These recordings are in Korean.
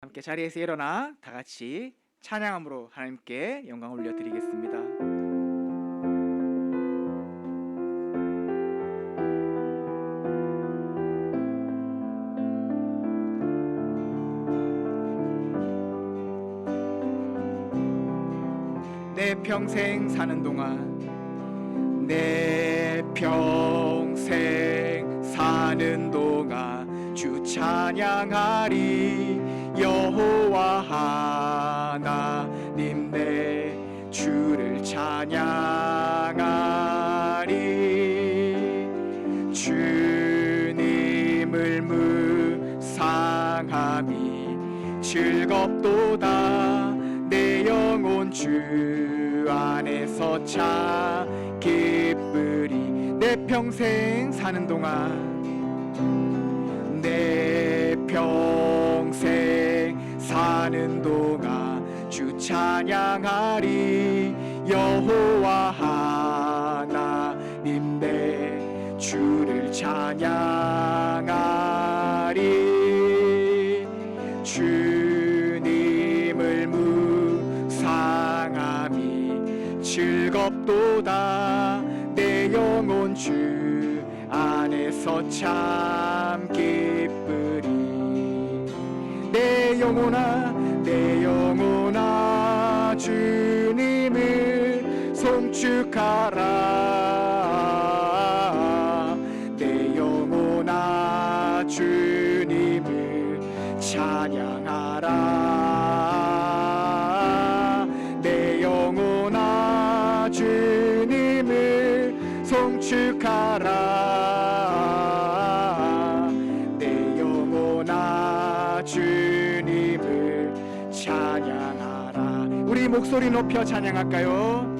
함께 자리에서 일어나 다 같이 찬양함으로 하나님께 영광을 올려드리겠습니다. 내 평생 사는 동안, 내 평생 사는 동안 주 찬양하리. 여호와 하나님 내 주를 찬양하리. 주님을 묵상함이 즐겁도다. 내 영혼 주 안에서 참 기쁘리. 내 평생 사는 동안, 내 평생 사는 동안 주 찬양하리. 여호와 하나님 내 주를 찬양하리. 주님을 묵상함이 즐겁도다. 내 영혼 주 안에서 참 기쁘리. 내 영혼아, 내 영혼아 주님을 송축하라. 내 영혼아 주님을 찬양하라. 내 영혼아 주님을 송축하라. 내 영혼아 주님을 찬양하라. 우리 목소리 높여 찬양할까요?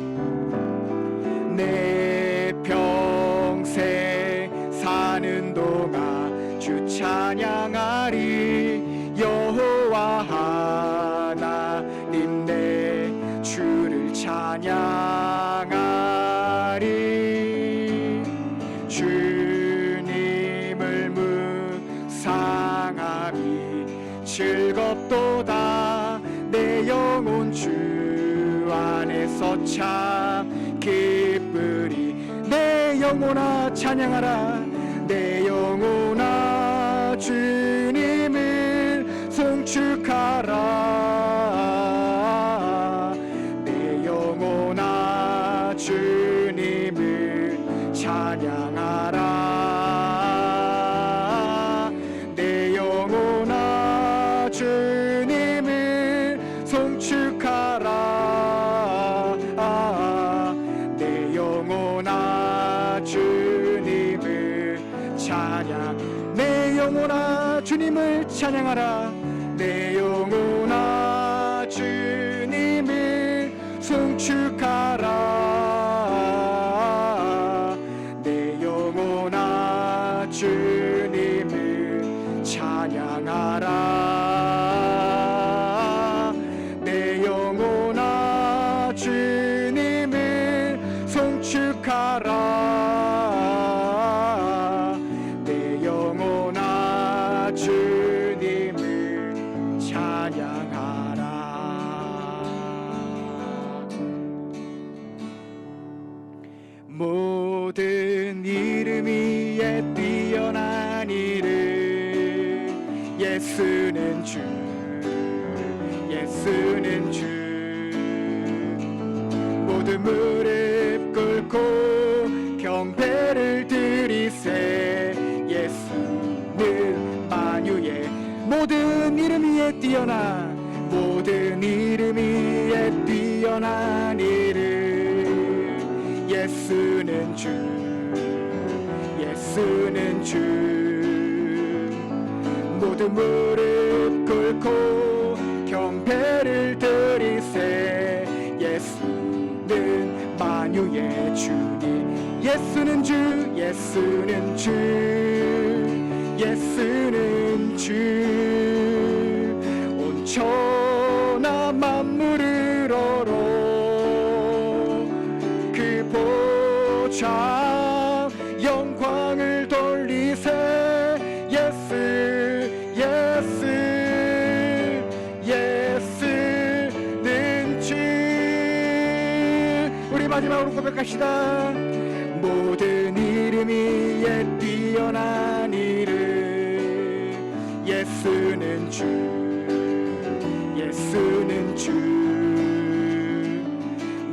내 평생 사는 동안 주 찬양하리. 여호와 하나님 내 주를 찬양하리. 주님을 묵상함이 즐겁도다. 내 영혼 주 안에서 참 기쁘리. 내 영혼아 찬양하라. 내 영혼아 주님을 송축하라. 내 영혼아 주님을 찬양하라. 내 영혼아 주님을 송축하라. 내 영혼아 주님을 찬양. 내 영혼아 주님을 찬양하라. 내 영혼아 주님을 송축하라. 내 영혼아 주님을 찬양하라. 내 영혼아 주님을 송축하라. 내 영혼아 주님을 찬양하라. 모든 이름 위에 뛰어난 이름, 예수는 주, 예수는 주. 모든 무릎 꿇고 경배를 드리세. 예수는 만유의 모든 이름 위에 뛰어난, 모든 이름 위에 뛰어난 이름, 예수는 주, 예수는 주. 모든 무릎 꿇고 경배를 드리세. 예수는 만유의 주님. 예수는 주, 예수는 주, 예수는 주. 온 천하 만물을 얼어 그 보좌 영광을 돌리세. 예수, 예수. 고백합시다. 모든 이름 위에 뛰어난 이름 예수는 주, 예수는 주.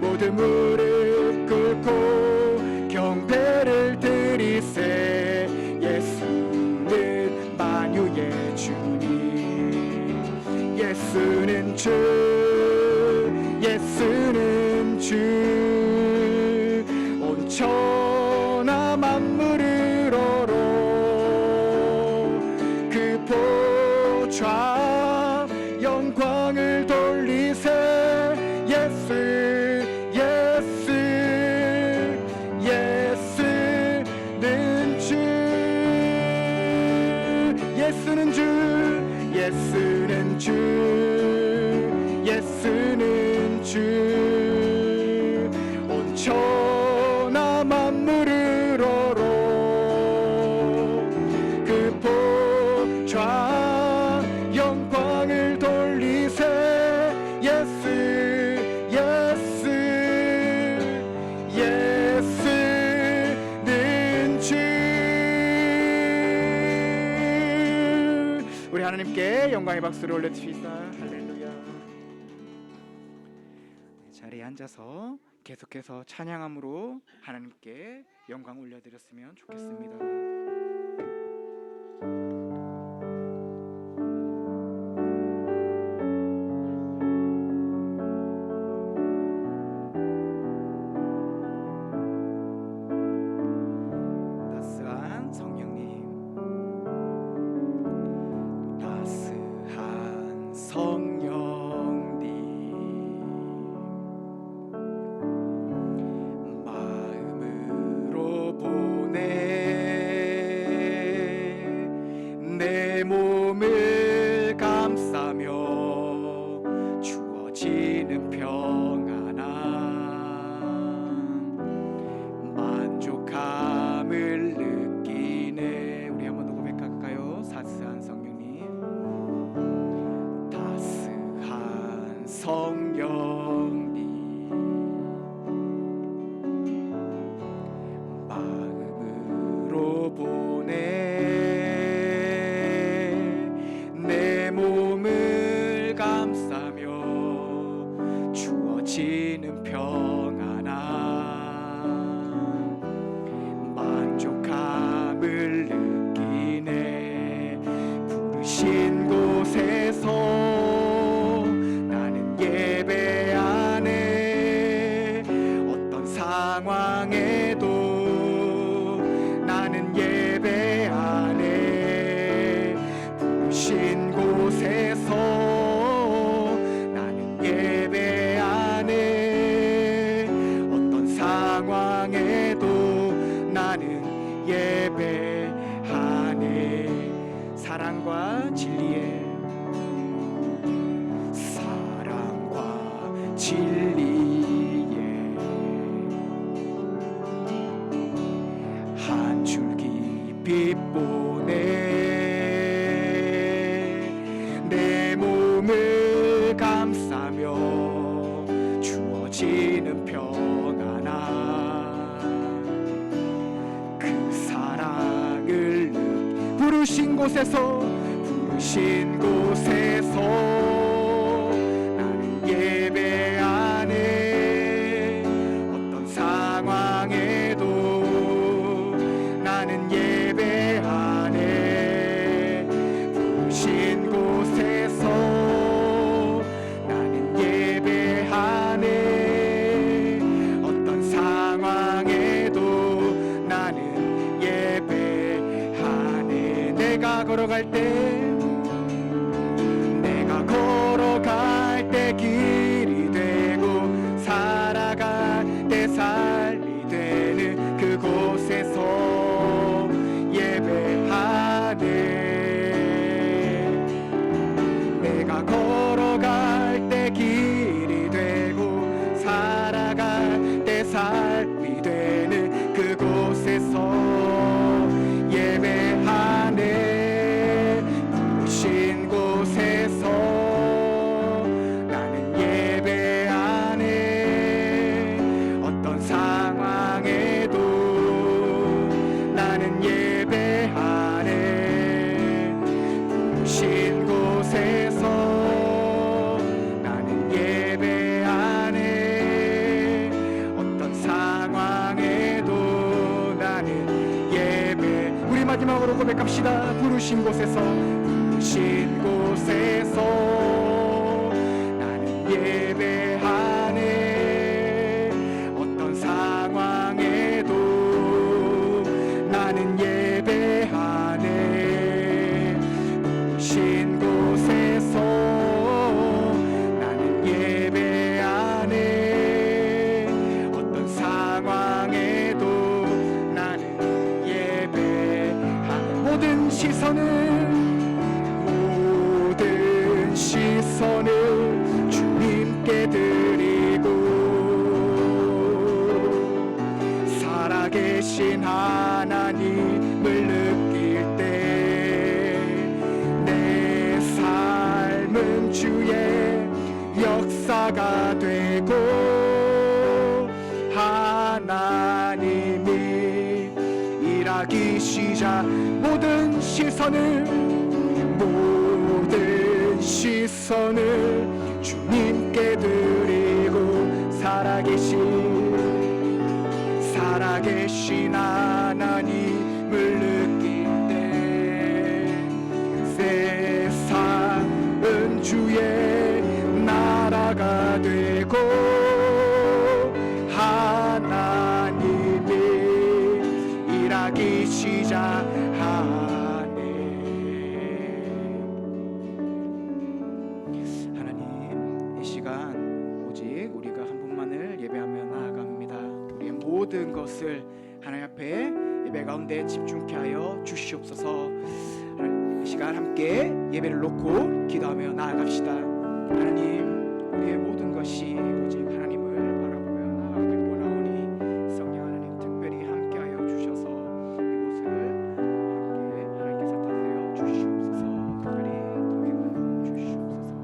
모든 무릎 꿇고 경배를 드리세. 예수는 만유의 주님, 예수는 주, 예수는 주. 온 천하 만물을 오로 그 보좌 영광을 돌리세. 예수, 예수, 예수는 주, 예수는 주, 예수는 주, 예수는 주. 온 천하 만물을 오로 그 보좌 영광을 돌리세. 예수, 예수, 예수는 주. 우리 하나님께 영광의 박수를 올려주시다. 할렐루야. 자리에 앉아서 계속해서 찬양함으로 하나님께 영광 올려드렸으면 좋겠습니다. 따스한 성령님, 따스한 성령님, 마음으로 보내 내 몸을 감싸며 주어지는 평안함, 만족함을 느끼네. 우리 한 번 더 고백할까요? 따스한 성령님, 따스한 성령님, 마음으로 보내 내 몸을 감싸며 주어지는 평안함, 만족함을 느끼네. 부르신 곳에서 나는 예배하네. 어떤 상황에도 나는 예배하네. 부르신 곳에서 나는 예배하네. 어떤 상황에도 나는 예배하네. 사랑과 진리에, 사랑과 진리에 한 줄기 빛 보내 내 몸을 감싸며 주어지는 평안함, 그 사랑을 부르신 곳에서, 부르신 곳에서 나는 예배하네. 어떤 상황에도 나는 예배하네. 부르신 곳에서 나는 예배하네. 어떤 상황에도 나는 예배하네. 내가 걸어갈 때, 내가 걸어갈 때 길이 되고 살아갈 때 삶이 되는 그곳에서 예배하네. 내가 걸어갈 때 길이 되고 살아갈 때 삶이 되는 그곳에서 예배하네. 마지막으로 고백합시다. 부르신 곳에서 나는 예배하네. 어떤 상황에도 나는 예배하네. 부르신 곳에서 나는 예배하네. 어떤 상황에도 나는 예배하네. 모든 시선을 주님께 드리고 살아계신 하나님을 느낄 때 내 삶은 주의 역사가 되고 하나님이 일하기 시작. 모든 시선을 주님께 드리고 살아계신 하나님을 느낄 때 세상은 주의 나라가 되고 하나님이 일하기 시작하네. 모든 것을 하나님 앞에 예배 가운데 집중케 하여 주시옵소서. 이 시간 함께 예배를 놓고 기도하며 나아갑시다. 하나님, 우리의 모든 것이 오직 하나님을 바라보며 나아가길 원하오니 성령 하나님 특별히 함께 하여 주셔서 이곳을 함께 하나님께서 다스려 주시옵소서. 특별히 동행하여 주시옵소서.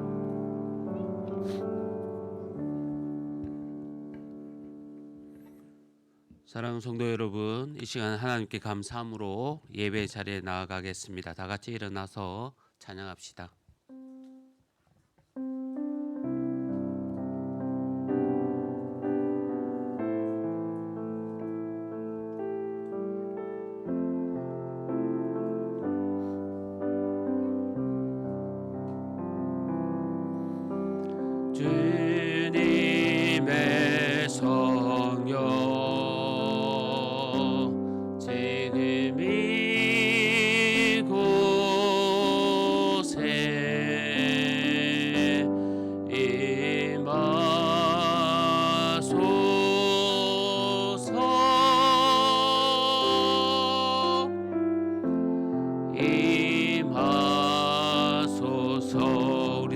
사랑하는 성도 여러분, 이 시간 하나님께 감사함으로 예배 자리에 나아가겠습니다. 다 같이 일어나서 찬양합시다. 주님의 성령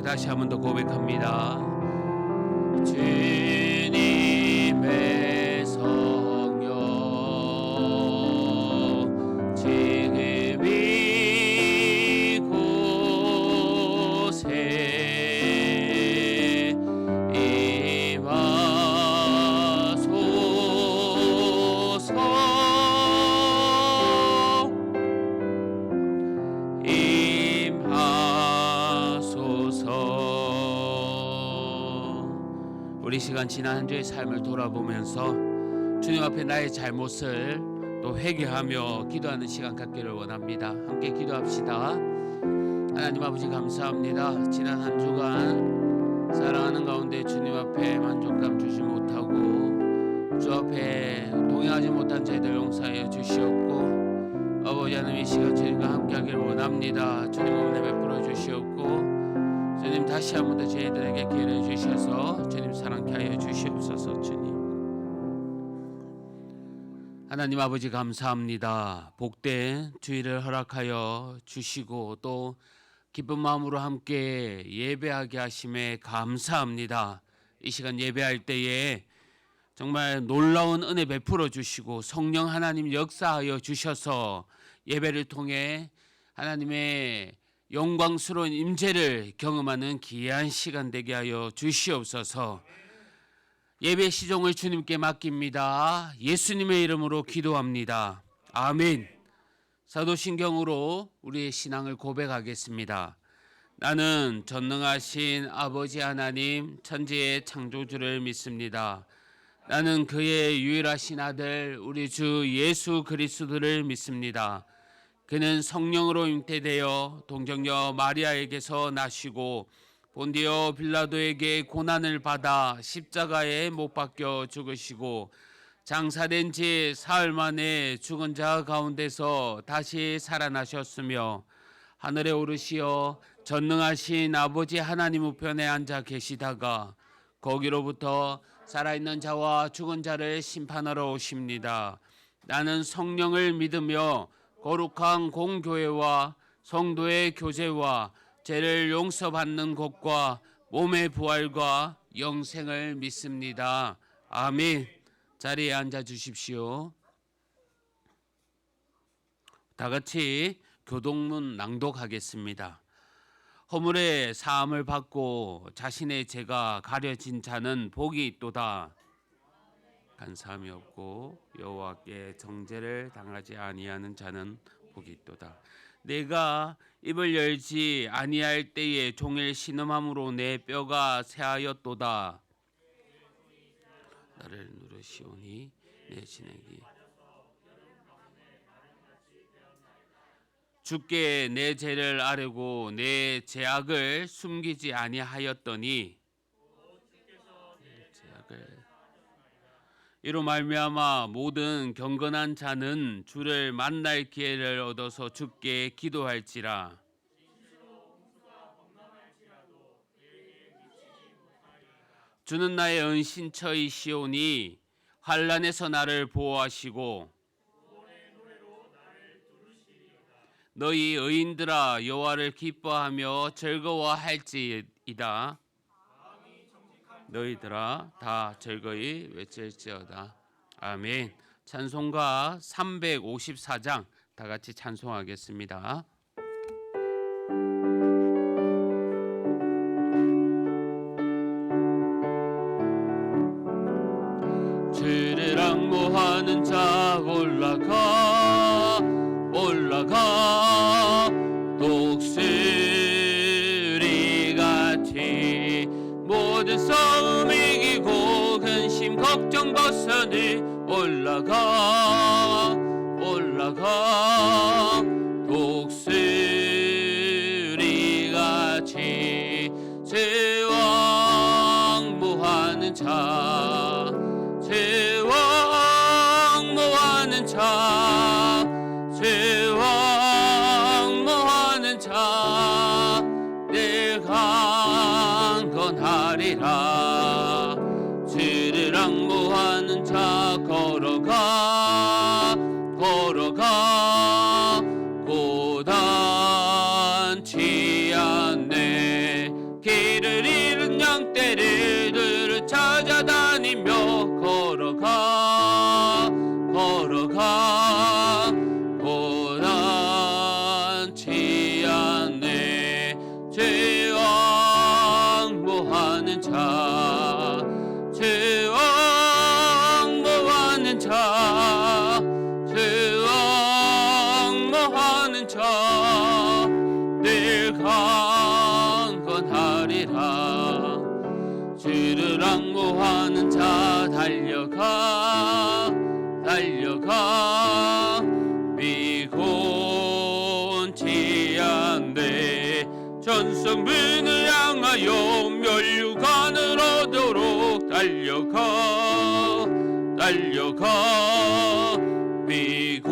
다시 한 번 더 고백합니다. 주님의 성령 지금 이곳에 임하소서. 우리 시간 지난 한 주의 삶을 돌아보면서 주님 앞에 나의 잘못을 또 회개하며 기도하는 시간 갖기를 원합니다. 함께 기도합시다. 하나님 아버지 감사합니다. 지난 한 주간 살아가는 가운데 주님 앞에 만족감 주지 못하고 주 앞에 동행하지 못한 죄들 용서하여 주시옵고 아버지 하나님 이 시간 주님과 함께 하기를 원합니다. 주님 은혜 베풀어 주시옵고 주님 다시 한 번 더 저희들에게 기회를 주셔서 주님 사랑케 하여 주시옵소서. 주님 하나님 아버지 감사합니다. 복된 주일을 허락하여 주시고 또 기쁜 마음으로 함께 예배하게 하심에 감사합니다. 이 시간 예배할 때에 정말 놀라운 은혜 베풀어 주시고 성령 하나님 역사하여 주셔서 예배를 통해 하나님의 영광스러운 임재를 경험하는 귀한 시간 되게 하여 주시옵소서. 예배 시종을 주님께 맡깁니다. 예수님의 이름으로 기도합니다. 아멘. 사도신경으로 우리의 신앙을 고백하겠습니다. 나는 전능하신 아버지 하나님 천지의 창조주를 믿습니다. 나는 그의 유일하신 아들 우리 주 예수 그리스도를 믿습니다. 그는 성령으로 잉태되어 동정녀 마리아에게서 나시고 본디오 빌라도에게 고난을 받아 십자가에 못 박혀 죽으시고 장사된 지 사흘 만에 죽은 자 가운데서 다시 살아나셨으며 하늘에 오르시어 전능하신 아버지 하나님 우편에 앉아 계시다가 거기로부터 살아있는 자와 죽은 자를 심판하러 오십니다. 나는 성령을 믿으며 거룩한 공교회와 성도의 교제와 죄를 용서받는 것과 몸의 부활과 영생을 믿습니다. 아멘. 자리에 앉아 주십시오. 다 같이 교동문 낭독하겠습니다. 허물의 사함을 받고 자신의 죄가 가려진 자는 복이 있도다. 간사함이 없고 여호와께 정죄를 당하지 아니하는 자는 복이 있도다. 내가 입을 열지 아니할 때에 종일 신음함으로 내 뼈가 새하였도다. 나를 누르시오니 내 진액이 주께 내 죄를 아뢰고 내 죄악을 숨기지 아니하였더니 이로 말미암아 모든 경건한 자는 주를 만날 기회를 얻어서 주께 기도할지라. 주는 나의 은신처이시오니 환난에서 나를 보호하시고 너희 의인들아 여호와를 기뻐하며 즐거워할지이다. 너희들아 다 즐거이 외칠지어다. 아멘. 찬송가 354장 다 같이 찬송하겠습니다. 주를 앙모하는 자 올라가 독수리같이 모든 싸움 이기고 근심 걱정 벗어내 올라가 독수리같이 제왕모하는 자 제왕모하는 자 내가 강건하리라. 주를 앙모하는 자 걸어가 고단치 않네. 길을 잃은 양떼를 찾아다니며 걸어가 고단치 않네. 제왕모하는 자 늘 강건하리라. 주를 앙모하는 자 달려가 미곤치 않네. 전성문을 향하여 멸류관을 얻도록 달려가 미곤치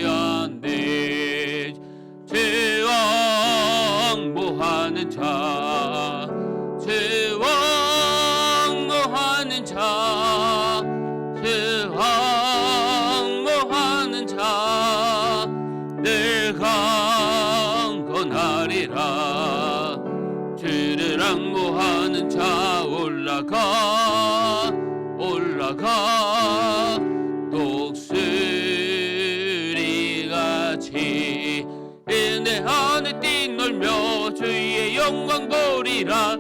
않네. 제왕모하는 자 늘 강건하리라. 주를 앙모하는 자 올라가 독수리같이 내 안에 뛰놀며 주의 영광 보리라.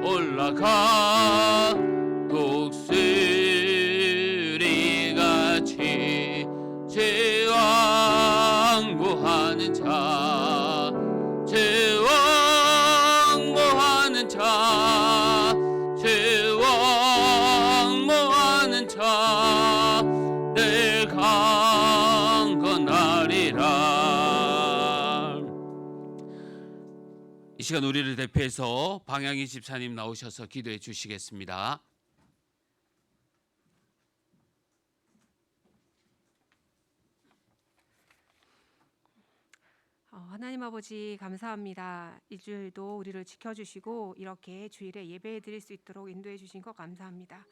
올라가 독수리같이 제왕모하는 자 제왕모하는 자 내 이 시간 우리를 대표해서 방향이 집사님 나오셔서 기도해 주시겠습니다. 하나님 아버지 감사합니다. 일주일도 우리를 지켜주시고 이렇게 주일에 예배해 드릴 수 있도록 인도해 주신 것 감사합니다.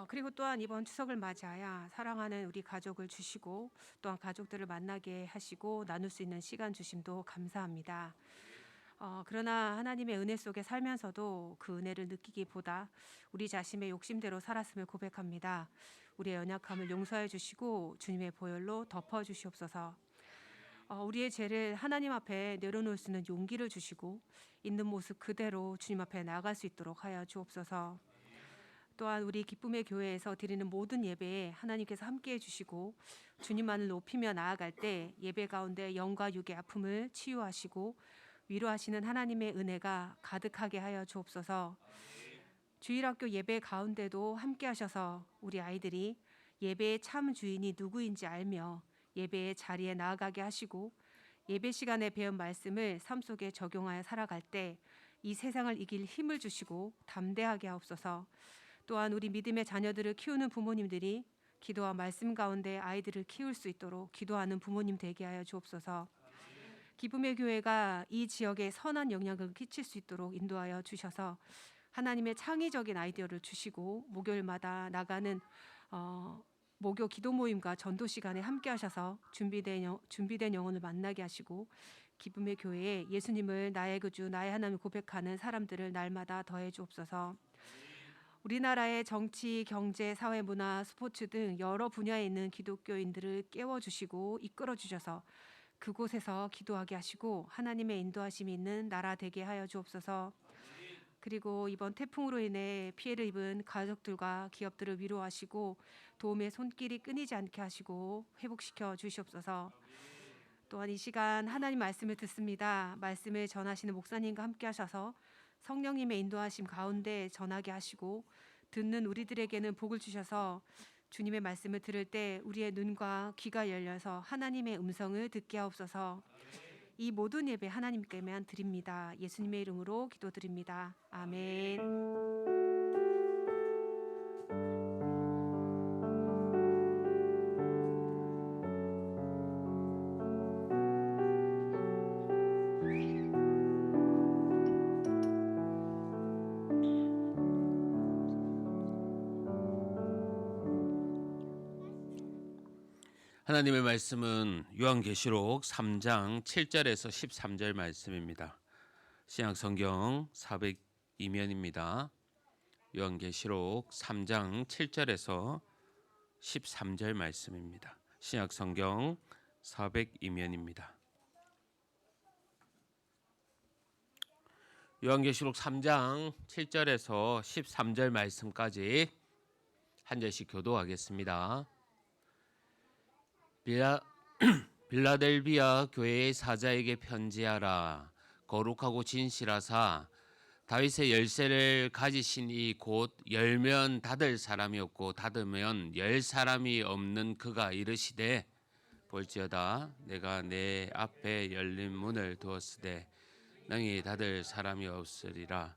그리고 또한 이번 추석을 맞이하여 사랑하는 우리 가족을 주시고 또한 가족들을 만나게 하시고 나눌 수 있는 시간 주심도 감사합니다. 그러나 하나님의 은혜 속에 살면서도 그 은혜를 느끼기보다 우리 자신의 욕심대로 살았음을 고백합니다. 우리의 연약함을 용서해 주시고 주님의 보혈로 덮어 주시옵소서. 우리의 죄를 하나님 앞에 내려놓을 수 있는 용기를 주시고 있는 모습 그대로 주님 앞에 나아갈 수 있도록 하여 주옵소서. 또한 우리 기쁨의 교회에서 드리는 모든 예배에 하나님께서 함께해 주시고 주님만을 높이며 나아갈 때 예배 가운데 영과 육의 아픔을 치유하시고 위로하시는 하나님의 은혜가 가득하게 하여 주옵소서. 주일학교 예배 가운데도 함께 하셔서 우리 아이들이 예배의 참 주인이 누구인지 알며 예배의 자리에 나아가게 하시고 예배 시간에 배운 말씀을 삶 속에 적용하여 살아갈 때 이 세상을 이길 힘을 주시고 담대하게 하옵소서. 또한 우리 믿음의 자녀들을 키우는 부모님들이 기도와 말씀 가운데 아이들을 키울 수 있도록 기도하는 부모님 되게 하여 주옵소서. 기쁨의 교회가 이 지역에 선한 영향을 끼칠 수 있도록 인도하여 주셔서 하나님의 창의적인 아이디어를 주시고 목요일마다 나가는 목요 기도 모임과 전도 시간에 함께 하셔서 준비된 영혼을 만나게 하시고 기쁨의 교회에 예수님을 나의 구주 나의 하나님을 고백하는 사람들을 날마다 더해 주옵소서. 우리나라의 정치, 경제, 사회, 문화, 스포츠 등 여러 분야에 있는 기독교인들을 깨워주시고 이끌어주셔서 그곳에서 기도하게 하시고 하나님의 인도하심이 있는 나라 되게 하여 주옵소서. 그리고 이번 태풍으로 인해 피해를 입은 가족들과 기업들을 위로하시고 도움의 손길이 끊이지 않게 하시고 회복시켜 주시옵소서. 또한 이 시간 하나님 말씀을 듣습니다. 말씀을 전하시는 목사님과 함께 하셔서 성령님의 인도하심 가운데 전하게 하시고 듣는 우리들에게는 복을 주셔서 주님의 말씀을 들을 때 우리의 눈과 귀가 열려서 하나님의 음성을 듣게 하옵소서. 이 모든 예배 하나님께만 드립니다. 예수님의 이름으로 기도드립니다. 아멘. 하나님의 말씀은 요한계시록 3장 7절에서 13절 말씀입니다. 신약성경 402면입니다. 요한계시록 3장 7절에서 13절 말씀입니다. 신약성경 402면입니다. 요한계시록 3장 7절에서 13절 말씀까지 한 절씩 교도하겠습니다. 빌라델비아 교회의 사자에게 편지하라. 거룩하고 진실하사 다윗의 열쇠를 가지신 이 곧 열면 닫을 사람이 없고 닫으면 열 사람이 없는 그가 이르시되 볼지어다 내가 내 앞에 열린 문을 두었으되 능히 닫을 사람이 없으리라.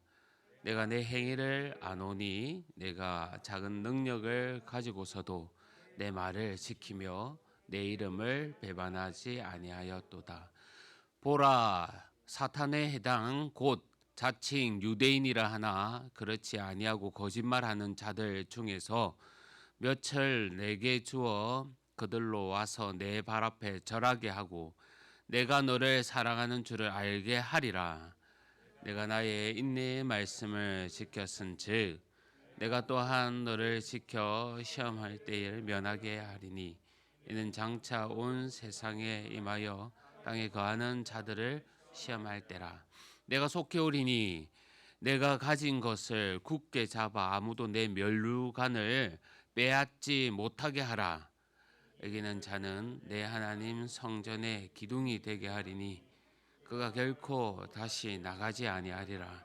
내가 내 행위를 아노니 내가 작은 능력을 가지고서도 내 말을 지키며 내 이름을 배반하지 아니하였도다. 보라, 사탄의 해당 곧 자칭 유대인이라 하나 그렇지 아니하고 거짓말하는 자들 중에서 몇을 내게 주어 그들로 와서 내 발 앞에 절하게 하고 내가 너를 사랑하는 줄을 알게 하리라. 내가 나의 인내의 말씀을 지켰은즉 내가 또한 너를 지켜 시험할 때에 면하게 하리니 이는 장차 온 세상에 임하여 땅에 거하는 자들을 시험할 때라. 내가 속히 오리니 내가 가진 것을 굳게 잡아 아무도 내 면류관을 빼앗지 못하게 하라. 이기는 자는 내 하나님 성전의 기둥이 되게 하리니 그가 결코 다시 나가지 아니하리라.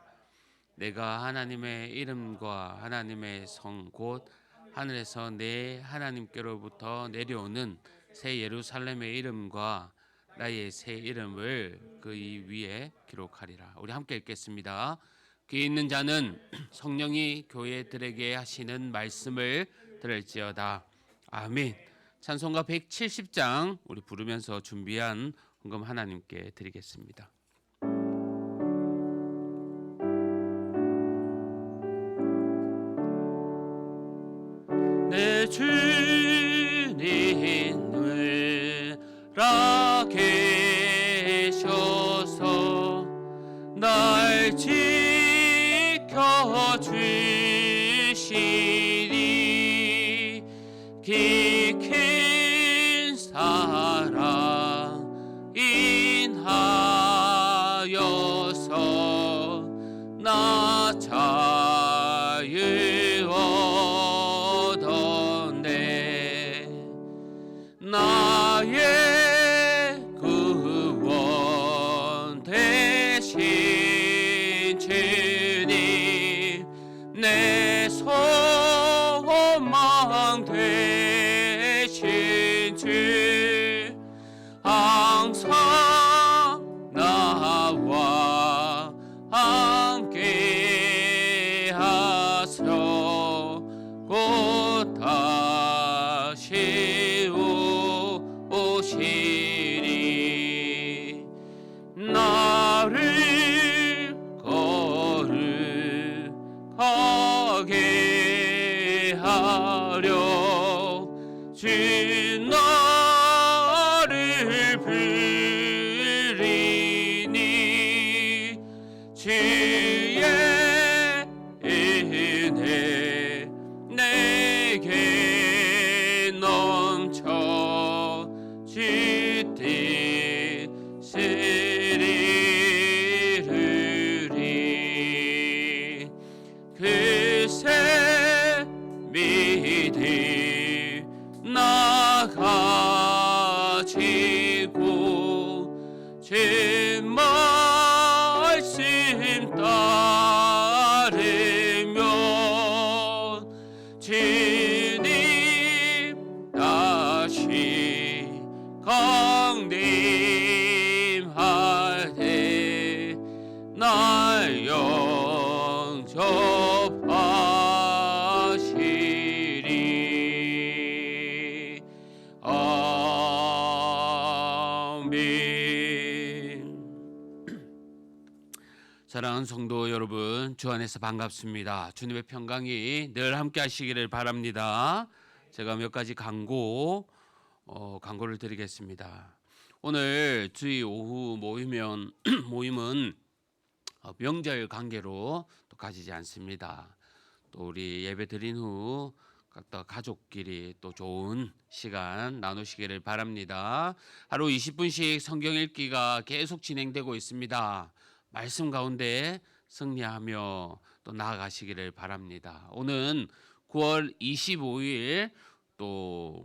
내가 하나님의 이름과 하나님의 성 곧 하늘에서 내 하나님께로부터 내려오는 새 예루살렘의 이름과 나의 새 이름을 그의 위에 기록하리라. 우리 함께 읽겠습니다. 귀 있는 자는 성령이 교회들에게 하시는 말씀을 들을지어다. 아멘. 찬송가 170장 우리 부르면서 준비한 헌금 하나님께 드리겠습니다. 내 주님을 라 계셔서 날 지켜주시니 키 큰 사랑 인하여서 나 자유 얻었네. 나의 구원 대신 주님 내 소망 되신 주 항상 나와 함께 하셔 곧 다시 오시리. 나를 거룩하게 하려 주 나를 부리니 주의 은혜 내게 넘쳐 주 뜻을 이루리. 그새 믿음 나가지고 주 말씀 따르며 주님 다시 강림할 때 날 영접하시리. 아멘. 사랑하는 성도 여러분, 주 안에서 반갑습니다. 주님의 평강이 늘 함께 하시기를 바랍니다. 제가 몇 가지 광고를 드리겠습니다. 오늘 주일 오후 모임은 명절 관계로 또 가지지 않습니다. 또 우리 예배 드린 후 각자 가족끼리 또 좋은 시간 나누시기를 바랍니다. 하루 20분씩 성경 읽기가 계속 진행되고 있습니다. 말씀 가운데 승리하며 또 나아가시기를 바랍니다. 오는 9월 25일 또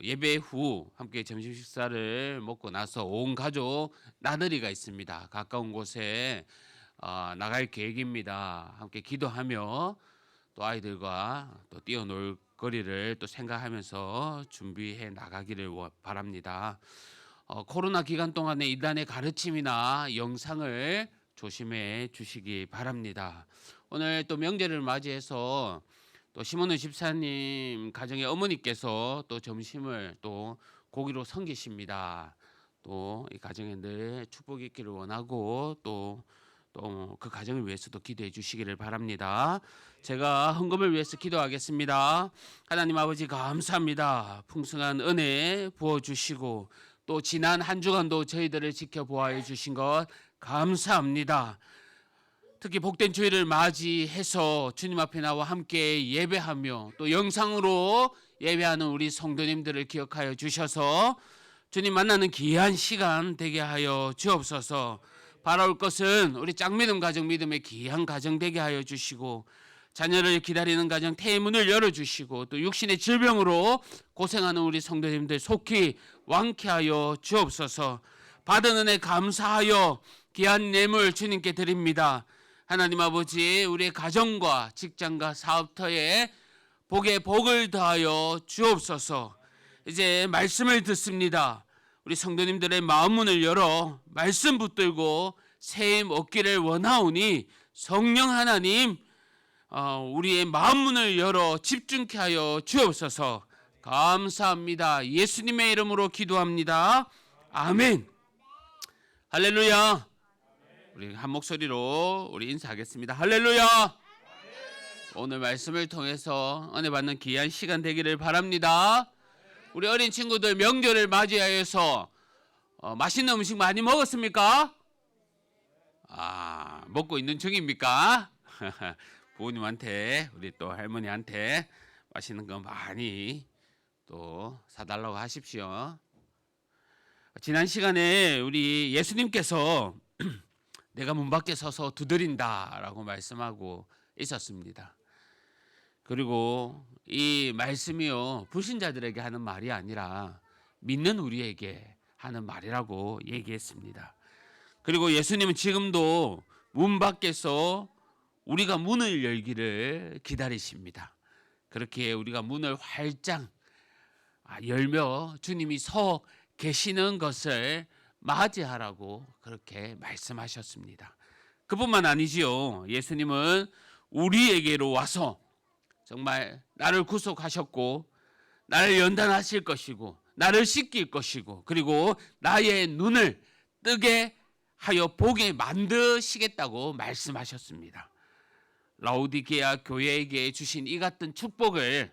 예배 후 함께 점심 식사를 먹고 나서 온 가족 나들이가 있습니다. 가까운 곳에 나갈 계획입니다. 함께 기도하며 또 아이들과 또 뛰어놀 거리를 또 생각하면서 준비해 나가기를 바랍니다. 코로나 기간 동안에 이단의 가르침이나 영상을 조심해 주시기 바랍니다. 오늘 또 명절을 맞이해서 또 심원우 집사님 가정의 어머니께서 또 점심을 또 고기로 섬기십니다. 또 이 가정에 늘 축복이 있기를 원하고 또 그 가정을 위해서도 기도해 주시기를 바랍니다. 제가 헌금을 위해서 기도하겠습니다. 하나님 아버지 감사합니다. 풍성한 은혜 부어주시고 또 지난 한 주간도 저희들을 지켜보아 주신 것 감사합니다. 특히 복된 주일을 맞이해서 주님 앞에 나와 함께 예배하며 또 영상으로 예배하는 우리 성도님들을 기억하여 주셔서 주님 만나는 귀한 시간 되게 하여 주옵소서. 바라올 것은 우리 짝믿음 가정 믿음의 귀한 가정 되게 하여 주시고 자녀를 기다리는 가정 태문을 열어주시고 또 육신의 질병으로 고생하는 우리 성도님들 속히 완쾌하여 주옵소서. 받은 은혜 감사하여 귀한 예물 주님께 드립니다. 하나님 아버지 우리의 가정과 직장과 사업터에 복에 복을 더하여 주옵소서. 이제 말씀을 듣습니다. 우리 성도님들의 마음 문을 열어 말씀 붙들고 새 힘 얻기를 원하오니 성령 하나님 우리의 마음 문을 열어 집중케 하여 주옵소서. 감사합니다. 예수님의 이름으로 기도합니다. 아멘. 할렐루야. 우리 한 목소리로 우리 인사하겠습니다. 할렐루야. 오늘 말씀을 통해서 은혜 받는 귀한 시간 되기를 바랍니다. 우리 어린 친구들 명절을 맞이하여서 맛있는 음식 많이 먹었습니까? 먹고 있는 중입니까? 부모님한테 우리 또 할머니한테 맛있는 거 많이 또 사달라고 하십시오. 지난 시간에 우리 예수님께서 내가 문 밖에 서서 두드린다라고 말씀하고 있었습니다. 그리고 이 말씀이요 불신자들에게 하는 말이 아니라 믿는 우리에게 하는 말이라고 얘기했습니다. 그리고 예수님은 지금도 문 밖에서 우리가 문을 열기를 기다리십니다. 그렇게 우리가 문을 활짝 열며 주님이 서 계시는 것을 맞이하라고 그렇게 말씀하셨습니다. 그뿐만 아니지요. 예수님은 우리에게로 와서 정말 나를 구속하셨고 나를 연단하실 것이고 나를 씻길 것이고 그리고 나의 눈을 뜨게 하여 보게 만드시겠다고 말씀하셨습니다. 라오디게아 교회에게 주신 이 같은 축복을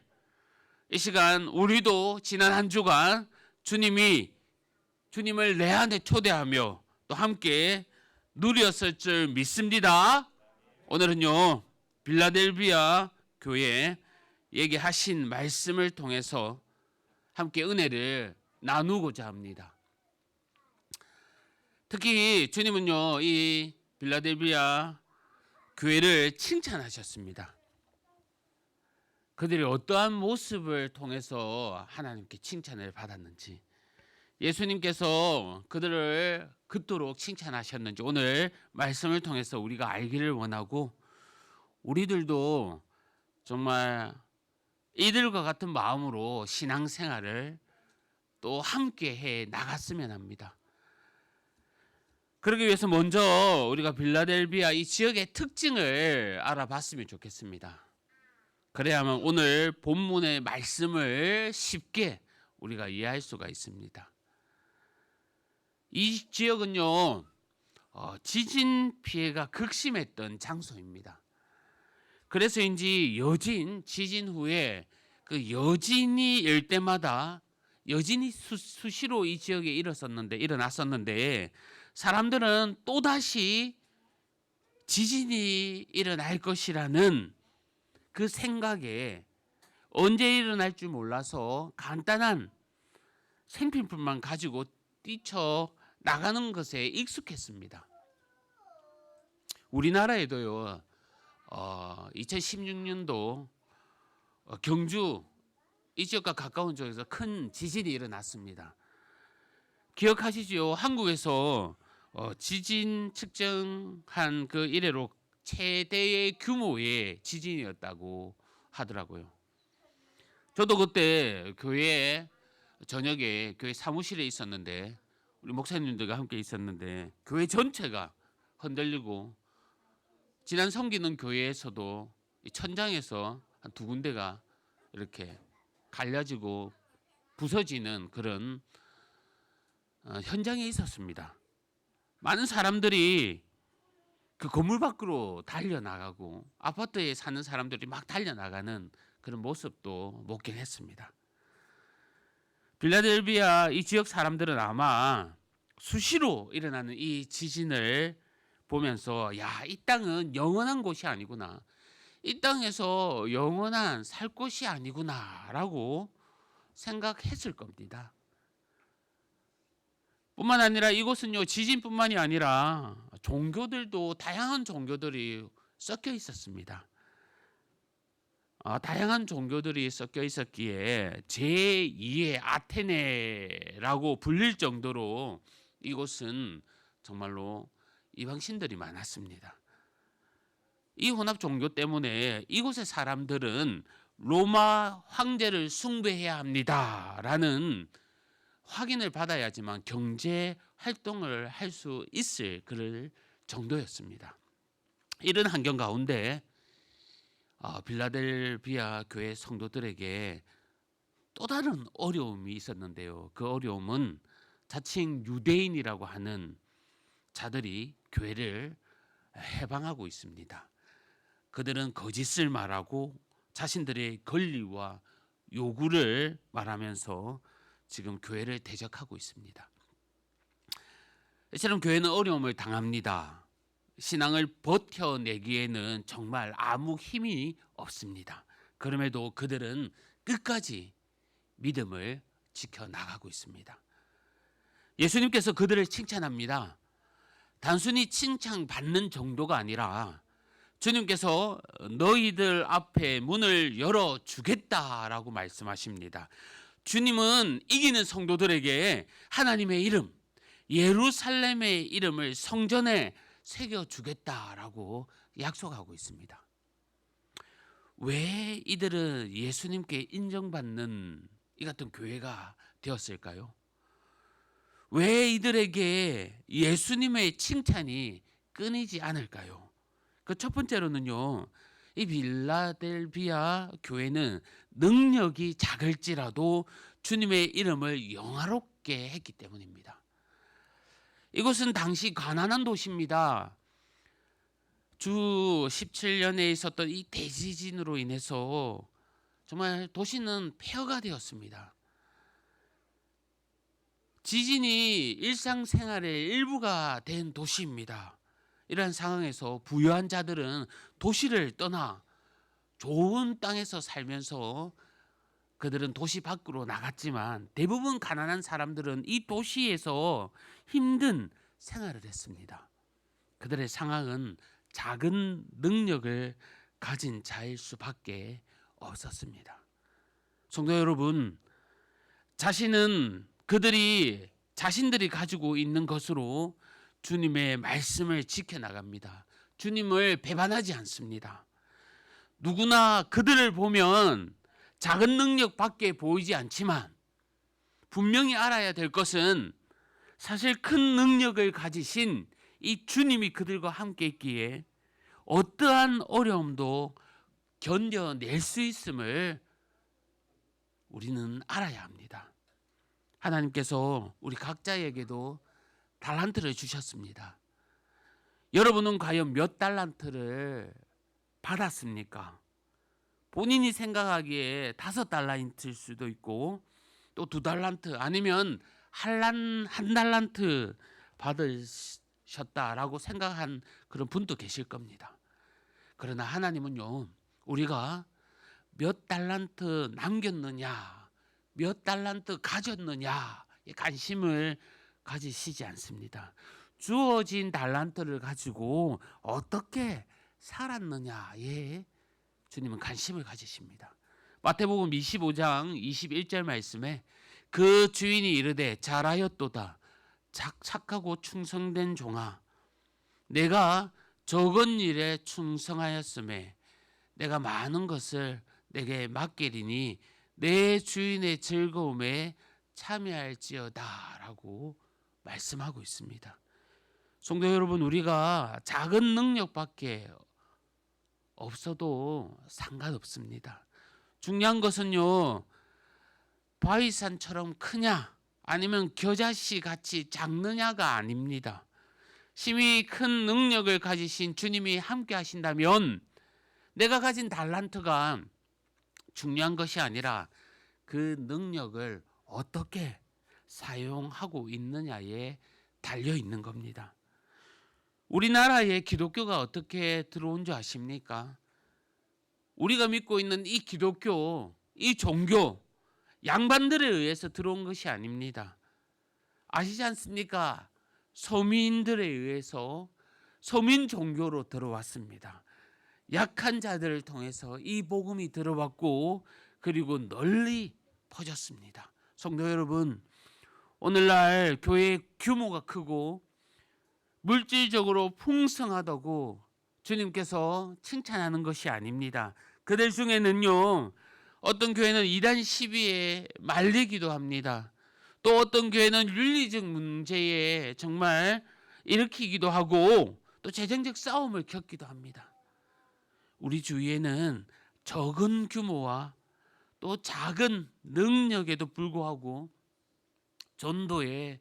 이 시간 우리도 지난 한 주간 주님을 내 안에 초대하며 또 함께 누렸을 줄 믿습니다. 오늘은요 빌라델비아 교회 얘기하신 말씀을 통해서 함께 은혜를 나누고자 합니다. 특히 주님은요 이 빌라델비아 교회를 칭찬하셨습니다. 그들이 어떠한 모습을 통해서 하나님께 칭찬을 받았는지, 예수님께서 그들을 그토록 칭찬하셨는지 오늘 말씀을 통해서 우리가 알기를 원하고, 우리들도 정말 이들과 같은 마음으로 신앙생활을 또 함께 해 나갔으면 합니다. 그러기 위해서 먼저 우리가 빌라델비아 이 지역의 특징을 알아봤으면 좋겠습니다. 그래야만 오늘 본문의 말씀을 쉽게 우리가 이해할 수가 있습니다. 이 지역은요 지진 피해가 극심했던 장소입니다. 그래서인지 지진 후에 그 여진이 일 때마다 여진이 수시로 이 지역에 일어났었는데 사람들은 또다시 지진이 일어날 것이라는 그 생각에 언제 일어날 줄 몰라서 간단한 생필품만 가지고 뛰쳐 나가는 것에 익숙했습니다. 우리나라에도요 2016년도 경주 이 지역과 가까운 쪽에서 큰 지진이 일어났습니다. 기억하시죠? 한국에서 지진 측정한 그 이래로 최대의 규모의 지진이었다고 하더라고요. 저도 그때 교회에 저녁에 교회 사무실에 있었는데 우리 목사님들과 함께 있었는데 교회 전체가 흔들리고 지난 섬기는 교회에서도 천장에서 한 두 군데가 이렇게 갈라지고 부서지는 그런 현장에 있었습니다. 많은 사람들이 그 건물 밖으로 달려나가고 아파트에 사는 사람들이 막 달려나가는 그런 모습도 목격했습니다. 빌라델비아 이 지역 사람들은 아마 수시로 일어나는 이 지진을 보면서 이 땅은 영원한 곳이 아니구나, 이 땅에서 영원한 살 곳이 아니구나라고 생각했을 겁니다. 뿐만 아니라 이곳은요 지진뿐만이 아니라 종교들도 다양한 종교들이 섞여 있었습니다. 다양한 종교들이 섞여 있었기에 제2의 아테네라고 불릴 정도로 이곳은 정말로 이방신들이 많았습니다. 이 혼합 종교 때문에 이곳의 사람들은 로마 황제를 숭배해야 합니다라는 확인을 받아야지만 경제 활동을 할 수 있을 그럴 정도였습니다. 이런 환경 가운데 빌라델비아 교회 성도들에게 또 다른 어려움이 있었는데요. 그 어려움은 자칭 유대인이라고 하는 자들이 교회를 해방하고 있습니다. 그들은 거짓을 말하고 자신들의 권리와 요구를 말하면서 지금 교회를 대적하고 있습니다. 이처럼 교회는 어려움을 당합니다. 신앙을 버텨내기에는 정말 아무 힘이 없습니다. 그럼에도 그들은 끝까지 믿음을 지켜나가고 있습니다. 예수님께서 그들을 칭찬합니다. 단순히 칭찬받는 정도가 아니라 주님께서 너희들 앞에 문을 열어주겠다라고 말씀하십니다. 주님은 이기는 성도들에게 하나님의 이름, 예루살렘의 이름을 성전에 새겨주겠다라고 약속하고 있습니다. 왜 이들은 예수님께 인정받는 이 같은 교회가 되었을까요? 왜 이들에게 예수님의 칭찬이 끊이지 않을까요? 그 첫 번째로는요, 이 빌라델비아 교회는 능력이 작을지라도 주님의 이름을 영화롭게 했기 때문입니다. 이곳은 당시 가난한 도시입니다. 주 17년에 있었던 이 대지진으로 인해서 정말 도시는 폐허가 되었습니다. 지진이 일상생활의 일부가 된 도시입니다. 이러한 상황에서 부유한 자들은 도시를 떠나 좋은 땅에서 살면서 그들은 도시 밖으로 나갔지만 대부분 가난한 사람들은 이 도시에서 힘든 생활을 했습니다. 그들의 상황은 작은 능력을 가진 자일 수밖에 없었습니다. 성도 여러분, 자신들이 가지고 있는 것으로 주님의 말씀을 지켜나갑니다. 주님을 배반하지 않습니다. 누구나 그들을 보면 작은 능력밖에 보이지 않지만 분명히 알아야 될 것은 사실 큰 능력을 가지신 이 주님이 그들과 함께 있기에 어떠한 어려움도 견뎌낼 수 있음을 우리는 알아야 합니다. 하나님께서 우리 각자에게도 달란트를 주셨습니다. 여러분은 과연 몇 달란트를 받았습니까? 본인이 생각하기에 5달란트일 수도 있고 또 2달란트 아니면 한 달란트 받으셨다라고 생각한 그런 분도 계실 겁니다. 그러나 하나님은요, 우리가 몇 달란트 남겼느냐, 몇 달란트 가졌느냐에 관심을 가지시지 않습니다. 주어진 달란트를 가지고 어떻게 살았느냐에 주님은 관심을 가지십니다. 마태복음 25장 21절 말씀에 그 주인이 이르되 잘하였도다 착하고 충성된 종아, 내가 적은 일에 충성하였음에 내가 많은 것을 내게 맡기리니 내 주인의 즐거움에 참여할지어다 라고 말씀하고 있습니다. 성도 여러분, 우리가 작은 능력밖에 없어도 상관없습니다. 중요한 것은요, 바위산처럼 크냐 아니면 겨자씨 같이 작느냐가 아닙니다. 심히 큰 능력을 가지신 주님이 함께 하신다면 내가 가진 달란트가 중요한 것이 아니라 그 능력을 어떻게 사용하고 있느냐에 달려 있는 겁니다. 우리나라에 기독교가 어떻게 들어온 줄 아십니까? 우리가 믿고 있는 이 기독교, 이 종교, 양반들에 의해서 들어온 것이 아닙니다. 아시지 않습니까? 서민들에 의해서 서민 종교로 들어왔습니다. 약한 자들을 통해서 이 복음이 들어왔고 그리고 널리 퍼졌습니다. 성도 여러분, 오늘날 교회의 규모가 크고 물질적으로 풍성하다고 주님께서 칭찬하는 것이 아닙니다. 그들 중에는요, 어떤 교회는 이단 시비에 말리기도 합니다. 또 어떤 교회는 윤리적 문제에 정말 일으키기도 하고 또 재정적 싸움을 겪기도 합니다. 우리 주위에는 적은 규모와 또 작은 능력에도 불구하고 전도의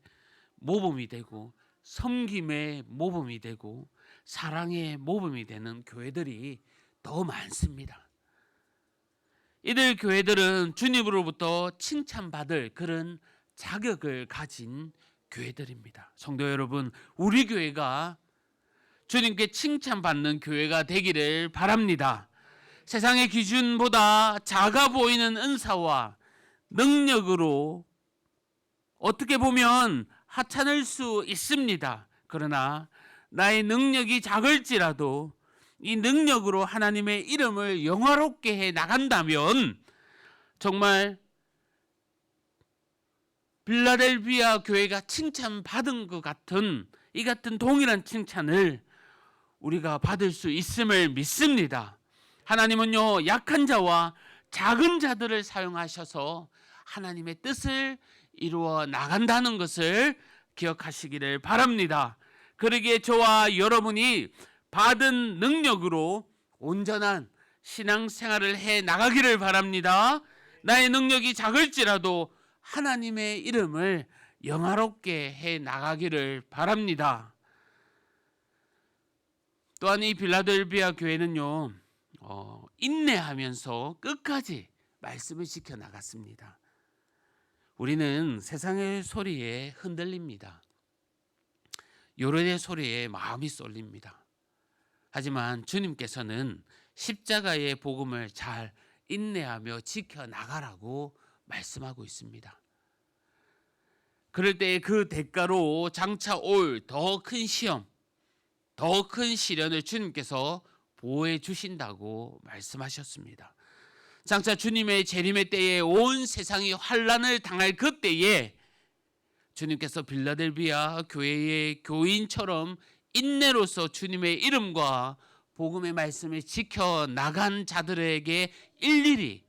모범이 되고 섬김의 모범이 되고 사랑의 모범이 되는 교회들이 더 많습니다. 이들 교회들은 주님으로부터 칭찬받을 그런 자격을 가진 교회들입니다. 성도 여러분, 우리 교회가 주님께 칭찬받는 교회가 되기를 바랍니다. 세상의 기준보다 작아 보이는 은사와 능력으로 어떻게 보면 하찮을 수 있습니다. 그러나 나의 능력이 작을지라도 이 능력으로 하나님의 이름을 영화롭게 해 나간다면 정말 빌라델비아 교회가 칭찬받은 것 같은 이 같은 동일한 칭찬을 우리가 받을 수 있음을 믿습니다. 하나님은요, 약한 자와 작은 자들을 사용하셔서 하나님의 뜻을 이루어 나간다는 것을 기억하시기를 바랍니다. 그러기에 저와 여러분이 받은 능력으로 온전한 신앙생활을 해 나가기를 바랍니다. 나의 능력이 작을지라도 하나님의 이름을 영화롭게 해 나가기를 바랍니다. 또한 이 빌라델비아 교회는요, 인내하면서 끝까지 말씀을 지켜 나갔습니다. 우리는 세상의 소리에 흔들립니다. 요런의 소리에 마음이 쏠립니다. 하지만 주님께서는 십자가의 복음을 잘 인내하며 지켜 나가라고 말씀하고 있습니다. 그럴 때 그 대가로 장차 올 더 큰 시험, 더 큰 시련을 주님께서 보호해 주신다고 말씀하셨습니다. 장차 주님의 재림의 때에 온 세상이 환난을 당할 그때에 주님께서 빌라델비아 교회의 교인처럼 인내로서 주님의 이름과 복음의 말씀을 지켜 나간 자들에게 일일이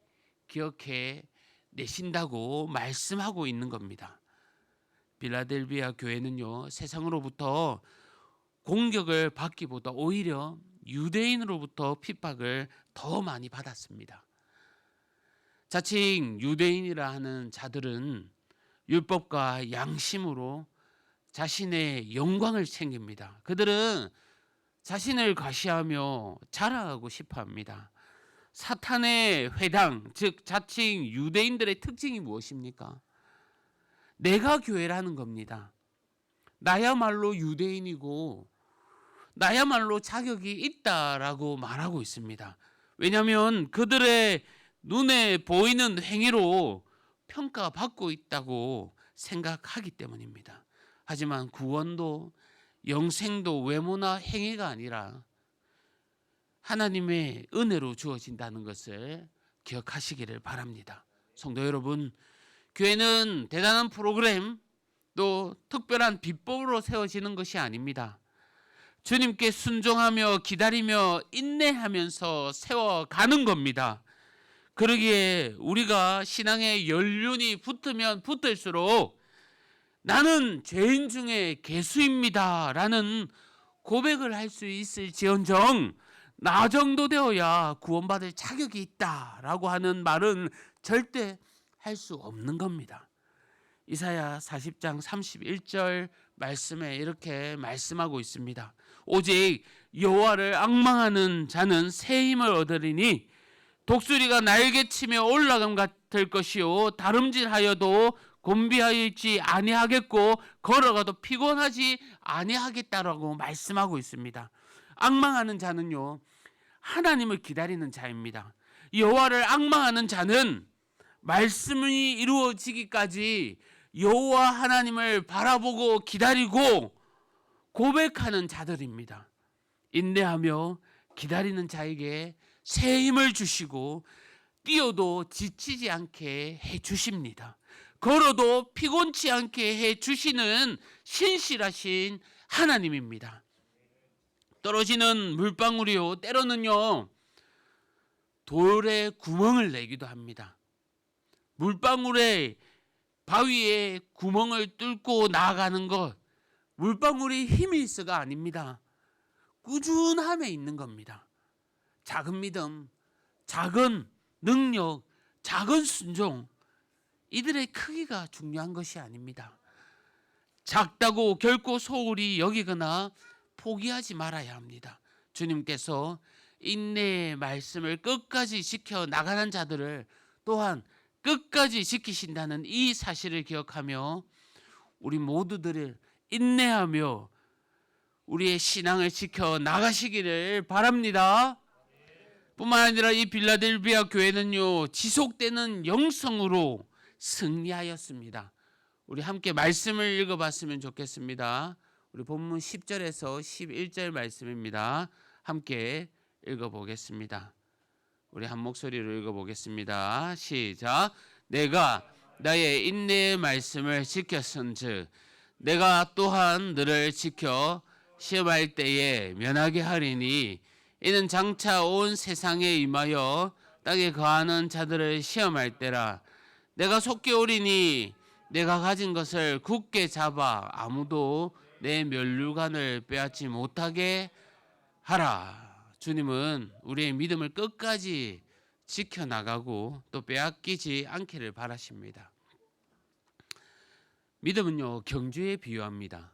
기억해 내신다고 말씀하고 있는 겁니다. 빌라델비아 교회는요, 세상으로부터 공격을 받기보다 오히려 유대인으로부터 핍박을 더 많이 받았습니다. 자칭 유대인이라 하는 자들은 율법과 양심으로 자신의 영광을 챙깁니다. 그들은 자신을 과시하며 자랑하고 싶어 합니다. 사탄의 회당, 즉 자칭 유대인들의 특징이 무엇입니까? 내가 교회라는 겁니다. 나야말로 유대인이고 나야말로 자격이 있다라고 말하고 있습니다. 왜냐하면 그들의 눈에 보이는 행위로 평가받고 있다고 생각하기 때문입니다. 하지만 구원도 영생도 외모나 행위가 아니라 하나님의 은혜로 주어진다는 것을 기억하시기를 바랍니다. 성도 여러분, 교회는 대단한 프로그램 또 특별한 비법으로 세워지는 것이 아닙니다. 주님께 순종하며 기다리며 인내하면서 세워가는 겁니다. 그러기에 우리가 신앙의 연륜이 붙으면 붙을수록 나는 죄인 중에 괴수입니다 라는 고백을 할 수 있을지언정 나 정도 되어야 구원받을 자격이 있다라고 하는 말은 절대 할 수 없는 겁니다. 이사야 40장 31절 말씀에 이렇게 말씀하고 있습니다. 오직 여호와를 앙망하는 자는 새 힘을 얻으리니 독수리가 날개치며 올라감 같을 것이요 다름질하여도 곤비하여 있지 아니하겠고 걸어가도 피곤하지 아니하겠다라고 말씀하고 있습니다. 앙망하는 자는요, 하나님을 기다리는 자입니다. 여호와를 앙망하는 자는 말씀이 이루어지기까지 여호와 하나님을 바라보고 기다리고 고백하는 자들입니다. 인내하며 기다리는 자에게 새 힘을 주시고 뛰어도 지치지 않게 해 주십니다. 걸어도 피곤치 않게 해 주시는 신실하신 하나님입니다. 떨어지는 물방울이요, 때로는요 돌에 구멍을 내기도 합니다. 물방울에 바위에 구멍을 뚫고 나아가는 것, 물방울이 힘이 있어가 아닙니다. 꾸준함에 있는 겁니다. 작은 믿음, 작은 능력, 작은 순종, 이들의 크기가 중요한 것이 아닙니다. 작다고 결코 소홀히 여기거나 포기하지 말아야 합니다. 주님께서 인내의 말씀을 끝까지 지켜 나가는 자들을 또한 끝까지 지키신다는 이 사실을 기억하며 우리 모두들을 인내하며 우리의 신앙을 지켜 나가시기를 바랍니다. 뿐만 아니라 이 빌라델비아 교회는요, 지속되는 영성으로 승리하였습니다. 우리 함께 말씀을 읽어봤으면 좋겠습니다. 우리 본문 10절에서 11절 말씀입니다. 함께 읽어보겠습니다. 우리 한 목소리로 읽어보겠습니다. 시작. 내가 나의 인내의 말씀을 지켰은즉 내가 또한 너를 지켜 시험할 때에 면하게 하리니 이는 장차 온 세상에 임하여 땅에 거하는 자들을 시험할 때라. 내가 속히 오리니 내가 가진 것을 굳게 잡아 아무도 내 면류관을 빼앗지 못하게 하라. 주님은 우리의 믿음을 끝까지 지켜나가고 또 빼앗기지 않기를 바라십니다. 믿음은요, 경주에 비유합니다.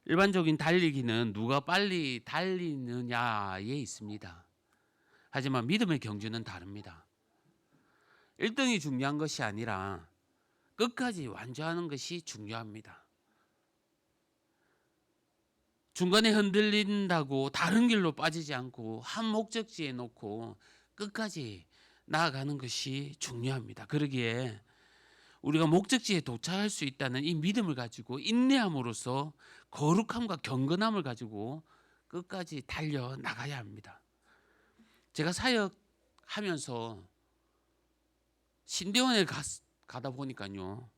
일반적인 달리기는 누가 빨리 달리느냐에 있습니다. 하지만 믿음의 경주는 다릅니다. 1등이 중요한 것이 아니라 끝까지 완주하는 것이 중요합니다. 중간에 흔들린다고 다른 길로 빠지지 않고 한 목적지에 놓고 끝까지 나아가는 것이 중요합니다. 그러기에 우리가 목적지에 도착할 수 있다는 이 믿음을 가지고 인내함으로써 거룩함과 경건함을 가지고 끝까지 달려나가야 합니다. 제가 사역하면서 신대원에 가다 보니까요,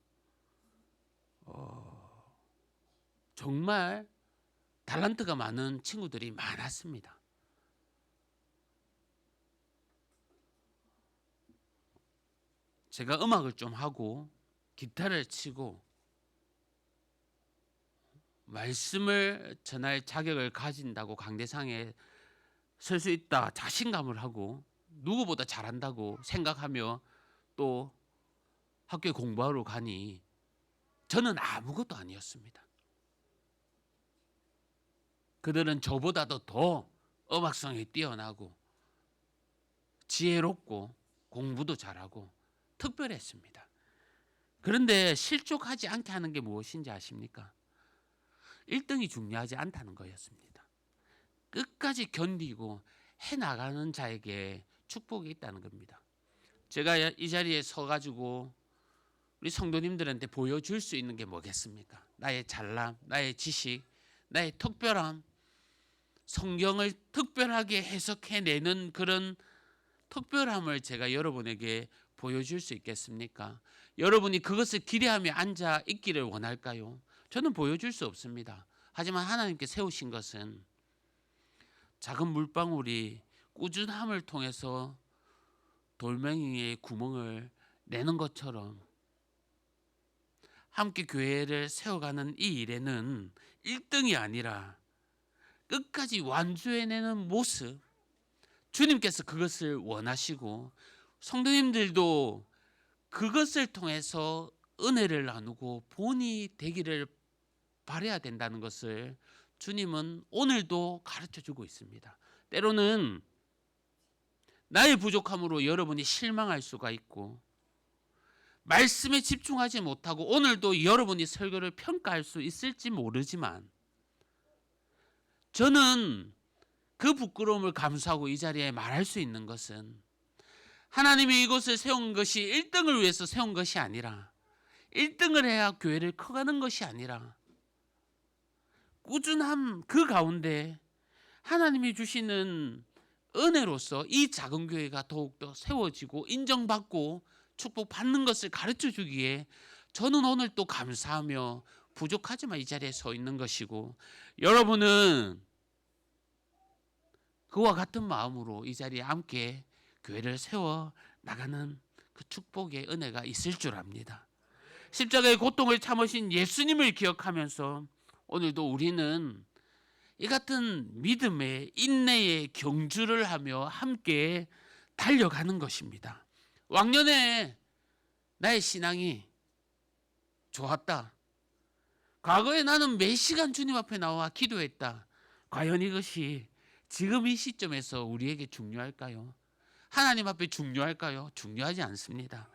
정말 달란트가 많은 친구들이 많았습니다. 제가 음악을 좀 하고 기타를 치고 말씀을 전할 자격을 가진다고 강대상에 설 수 있다 자신감을 하고 누구보다 잘한다고 생각하며 또 학교에 공부하러 가니 저는 아무것도 아니었습니다. 그들은 저보다도 더 음악성이 뛰어나고 지혜롭고 공부도 잘하고 특별했습니다. 그런데 실족하지 않게 하는 게 무엇인지 아십니까? 1등이 중요하지 않다는 거였습니다. 끝까지 견디고 해나가는 자에게 축복이 있다는 겁니다. 제가 이 자리에 서가지고 우리 성도님들한테 보여줄 수 있는 게 뭐겠습니까? 나의 잘남, 나의 지식, 나의 특별함, 성경을 특별하게 해석해내는 그런 특별함을 제가 여러분에게 보여줄 수 있겠습니까? 여러분이 그것을 기대하며 앉아 있기를 원할까요? 저는 보여줄 수 없습니다. 하지만 하나님께 세우신 것은 작은 물방울이 꾸준함을 통해서 돌멩이의 구멍을 내는 것처럼 함께 교회를 세워가는 이 일에는 1등이 아니라 끝까지 완주해내는 모습, 주님께서 그것을 원하시고 성도님들도 그것을 통해서 은혜를 나누고 본이 되기를 바라야 된다는 것을 주님은 오늘도 가르쳐주고 있습니다. 때로는 나의 부족함으로 여러분이 실망할 수가 있고 말씀에 집중하지 못하고 오늘도 여러분이 설교를 평가할 수 있을지 모르지만 저는 그 부끄러움을 감수하고 이 자리에 말할 수 있는 것은 하나님이 이곳을 세운 것이 1등을 위해서 세운 것이 아니라 1등을 해야 교회를 커가는 것이 아니라 꾸준함 그 가운데 하나님이 주시는 은혜로서 이 작은 교회가 더욱더 세워지고 인정받고 축복받는 것을 가르쳐 주기에 저는 오늘 또 감사하며 부족하지만 이 자리에 서 있는 것이고 여러분은 그와 같은 마음으로 이 자리에 함께 교회를 세워 나가는 그 축복의 은혜가 있을 줄 압니다. 십자가의 고통을 참으신 예수님을 기억하면서 오늘도 우리는 이 같은 믿음의 인내의 경주를 하며 함께 달려가는 것입니다. 왕년에 나의 신앙이 좋았다. 과거에 나는 매 시간 주님 앞에 나와 기도했다. 과연 이것이 지금 이 시점에서 우리에게 중요할까요? 하나님 앞에 중요할까요? 중요하지 않습니다.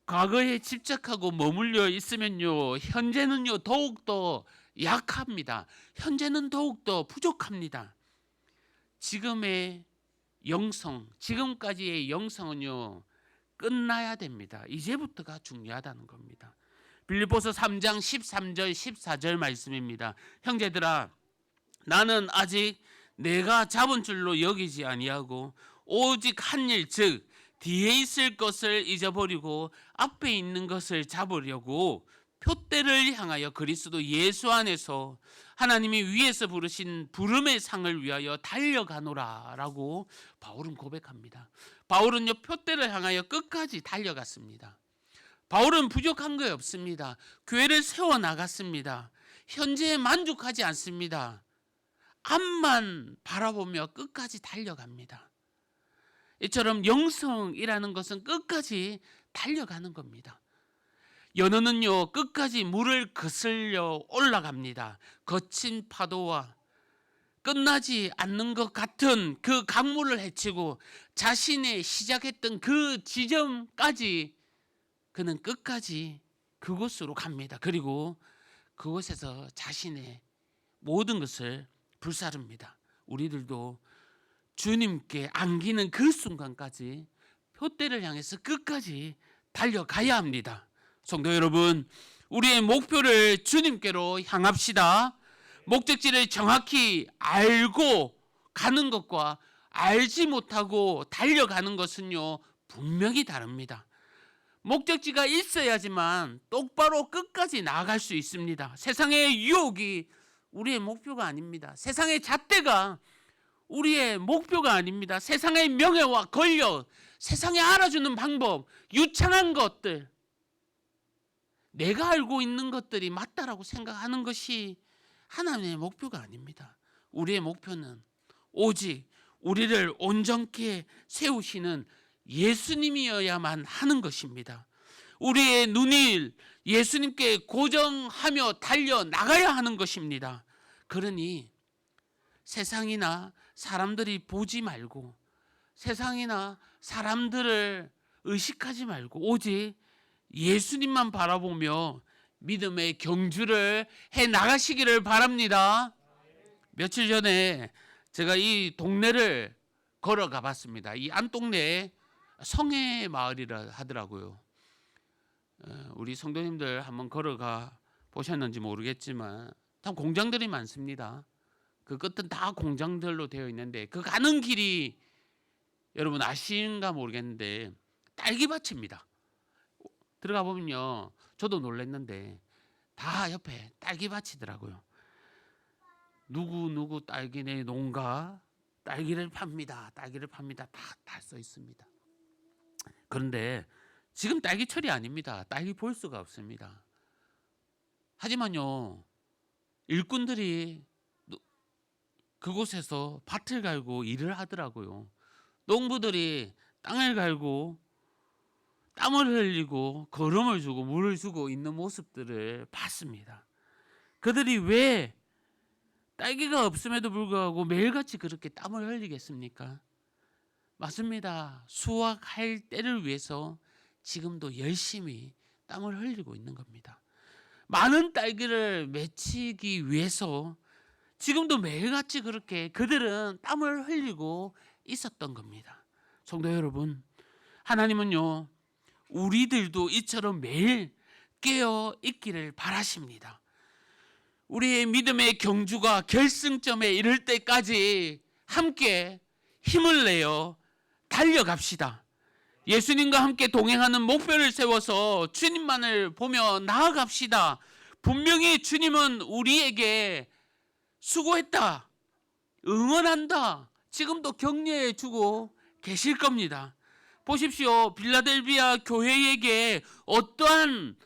과거에 집착하고 머물러 있으면요, 현재는요 더욱더 약합니다. 현재는 더욱더 부족합니다. 지금의 영성, 지금까지의 영성은요 끝나야 됩니다. 이제부터가 중요하다는 겁니다. 빌립보서 3장 13절 14절 말씀입니다. 형제들아, 나는 아직 내가 잡은 줄로 여기지 아니하고 오직 한 일, 즉 뒤에 있을 것을 잊어버리고 앞에 있는 것을 잡으려고 표대를 향하여 그리스도 예수 안에서 하나님이 위에서 부르신 부름의 상을 위하여 달려가노라 라고 바울은 고백합니다. 바울은요 표대를 향하여 끝까지 달려갔습니다. 바울은 부족한 게 없습니다. 교회를 세워나갔습니다. 현재에 만족하지 않습니다. 앞만 바라보며 끝까지 달려갑니다. 이처럼 영성이라는 것은 끝까지 달려가는 겁니다. 연어는요 끝까지 물을 거슬려 올라갑니다. 거친 파도와 끝나지 않는 것 같은 그 강물을 헤치고 자신의 시작했던 그 지점까지 그는 끝까지 그곳으로 갑니다. 그리고 그곳에서 자신의 모든 것을 불사릅니다. 우리들도 주님께 안기는 그 순간까지 표대를 향해서 끝까지 달려가야 합니다. 성도 여러분, 우리의 목표를 주님께로 향합시다. 목적지를 정확히 알고 가는 것과 알지 못하고 달려가는 것은요 분명히 다릅니다. 목적지가 있어야지만 똑바로 끝까지 나아갈 수 있습니다. 세상의 유혹이 우리의 목표가 아닙니다. 세상의 잣대가 우리의 목표가 아닙니다. 세상의 명예와 권력, 세상에 알아주는 방법, 유창한 것들, 내가 알고 있는 것들이 맞다라고 생각하는 것이 하나님의 목표가 아닙니다. 우리의 목표는 오직 우리를 온전케 세우시는 예수님이어야만 하는 것입니다. 우리의 눈을 예수님께 고정하며 달려나가야 하는 것입니다. 그러니 세상이나 사람들이 보지 말고 세상이나 사람들을 의식하지 말고 오직 예수님만 바라보며 믿음의 경주를 해 나가시기를 바랍니다. 며칠 전에 제가 이 동네를 걸어가 봤습니다. 이 안동네에 성회 마을이라 하더라고요. 우리 성도님들 한번 걸어가 보셨는지 모르겠지만 참 공장들이 많습니다. 그 끝은 다 공장들로 되어 있는데 그 가는 길이 여러분 아시는가 모르겠는데 딸기밭입니다. 들어가 보면요, 저도 놀랐는데 다 옆에 딸기밭이더라고요. 누구 딸기네 농가 딸기를 팝니다. 딸기를 팝니다. 다 써 있습니다. 그런데 지금 딸기철이 아닙니다. 딸기 볼 수가 없습니다. 하지만요, 일꾼들이 그곳에서 밭을 갈고 일을 하더라고요. 농부들이 땅을 갈고 땀을 흘리고 거름을 주고 물을 주고 있는 모습들을 봤습니다. 그들이 왜 딸기가 없음에도 불구하고 매일같이 그렇게 땀을 흘리겠습니까? 맞습니다. 수확할 때를 위해서 지금도 열심히 땀을 흘리고 있는 겁니다. 많은 딸기를 맺히기 위해서 지금도 매일같이 그렇게 그들은 땀을 흘리고 있었던 겁니다. 성도 여러분, 하나님은요 우리들도 이처럼 매일 깨어 있기를 바라십니다. 우리의 믿음의 경주가 결승점에 이를 때까지 함께 힘을 내어 달려갑시다. 예수님과 함께 동행하는 목표를 세워서 주님만을 보며 나아갑시다. 분명히 주님은 우리에게 수고했다, 응원한다, 지금도 격려해 주고 계실 겁니다. 보십시오. 빌라델비아 교회에게 어떠한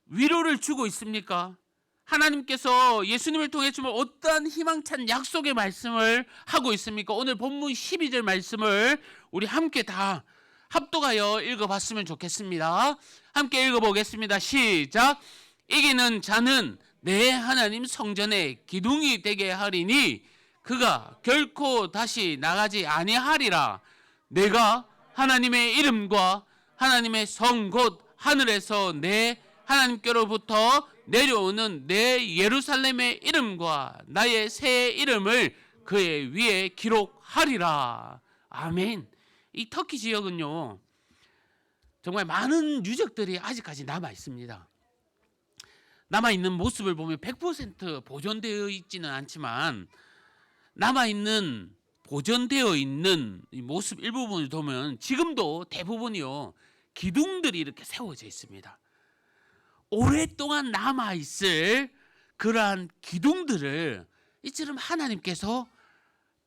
위로를 주고 있습니까? 하나님께서 예수님을 통해 주면 어떠한 희망찬 약속의 말씀을 하고 있습니까? 오늘 본문 12절 말씀을 우리 함께 다 합독하여 읽어봤으면 좋겠습니다. 함께 읽어보겠습니다. 시작. 이기는 자는 내 하나님 성전의 기둥이 되게 하리니 그가 결코 다시 나가지 아니하리라. 내가 하나님의 이름과 하나님의 성 곧 하늘에서 내 하나님께로부터 내려오는 내 예루살렘의 이름과 나의 새 이름을 그의 위에 기록하리라. 아멘. 이 터키 지역은요, 정말 많은 유적들이 아직까지 남아 있습니다. 남아 있는 모습을 보면 100% 보존되어 있지는 않지만 남아있는 보존되어 있는 이 모습 일부분을 보면 지금도 대부분이요 기둥들이 이렇게 세워져 있습니다. 오랫동안 남아있을 그러한 기둥들을 이처럼 하나님께서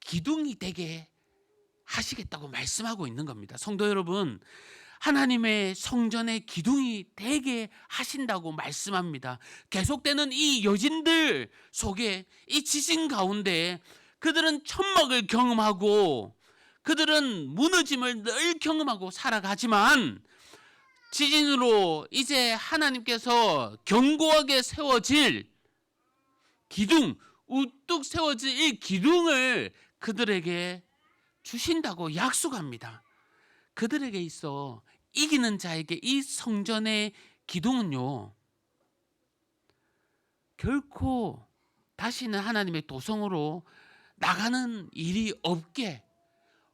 기둥이 되게 하시겠다고 말씀하고 있는 겁니다. 성도 여러분, 하나님의 성전의 기둥이 되게 하신다고 말씀합니다. 계속되는 이 여진들 속에, 이 지진 가운데 그들은 천막을 경험하고 그들은 무너짐을 늘 경험하고 살아가지만 지진으로 이제 하나님께서 견고하게 세워질 기둥, 우뚝 세워질 이 기둥을 그들에게 주신다고 약속합니다. 그들에게 있어 이기는 자에게 이 성전의 기둥은요 결코 다시는 하나님의 도성으로 나가는 일이 없게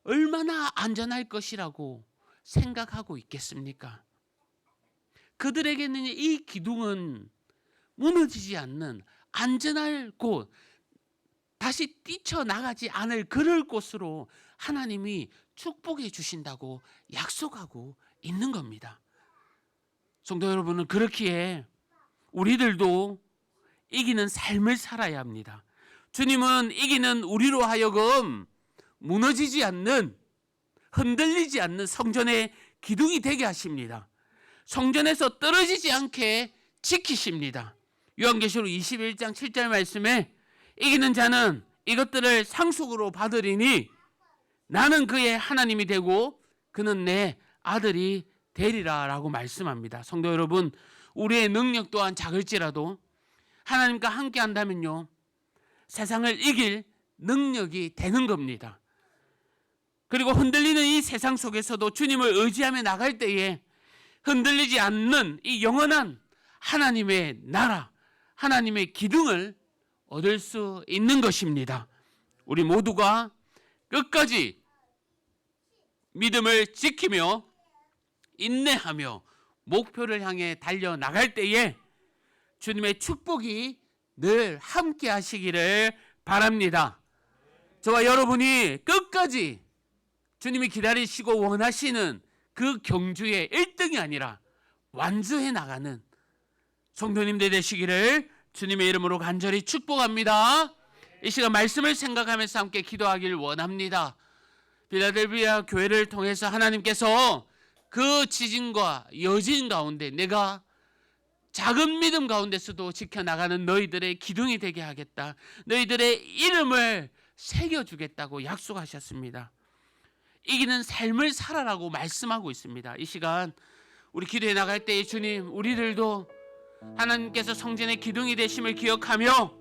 얼마나 안전할 것이라고 생각하고 있겠습니까? 그들에게는 이 기둥은 무너지지 않는 안전할 곳, 다시 뛰쳐나가지 않을 그럴 곳으로 하나님이 축복해 주신다고 약속하고 있는 겁니다. 성도 여러분은 그렇기에 우리들도 이기는 삶을 살아야 합니다. 주님은 이기는 우리로 하여금 무너지지 않는, 흔들리지 않는 성전의 기둥이 되게 하십니다. 성전에서 떨어지지 않게 지키십니다. 요한계시록 21장 7절 말씀에 이기는 자는 이것들을 상속으로 받으리니 나는 그의 하나님이 되고 그는 내 아들이 되리라 라고 말씀합니다. 성도 여러분, 우리의 능력 또한 작을지라도 하나님과 함께 한다면요 세상을 이길 능력이 되는 겁니다. 그리고 흔들리는 이 세상 속에서도 주님을 의지하며 나갈 때에 흔들리지 않는 이 영원한 하나님의 나라, 하나님의 기둥을 얻을 수 있는 것입니다. 우리 모두가 끝까지 믿음을 지키며 인내하며 목표를 향해 달려나갈 때에 주님의 축복이 늘 함께 하시기를 바랍니다. 저와 여러분이 끝까지 주님이 기다리시고 원하시는 그 경주의 1등이 아니라 완주해 나가는 성도님들 되시기를 주님의 이름으로 간절히 축복합니다. 이 시간 말씀을 생각하면서 함께 기도하길 원합니다. 필라델피아 교회를 통해서 하나님께서 그 지진과 여진 가운데 내가 작은 믿음 가운데서도 지켜나가는 너희들의 기둥이 되게 하겠다. 너희들의 이름을 새겨주겠다고 약속하셨습니다. 이기는 삶을 살아라고 말씀하고 있습니다. 이 시간 우리 기도해 나갈 때에 주님, 우리들도 하나님께서 성전의 기둥이 되심을 기억하며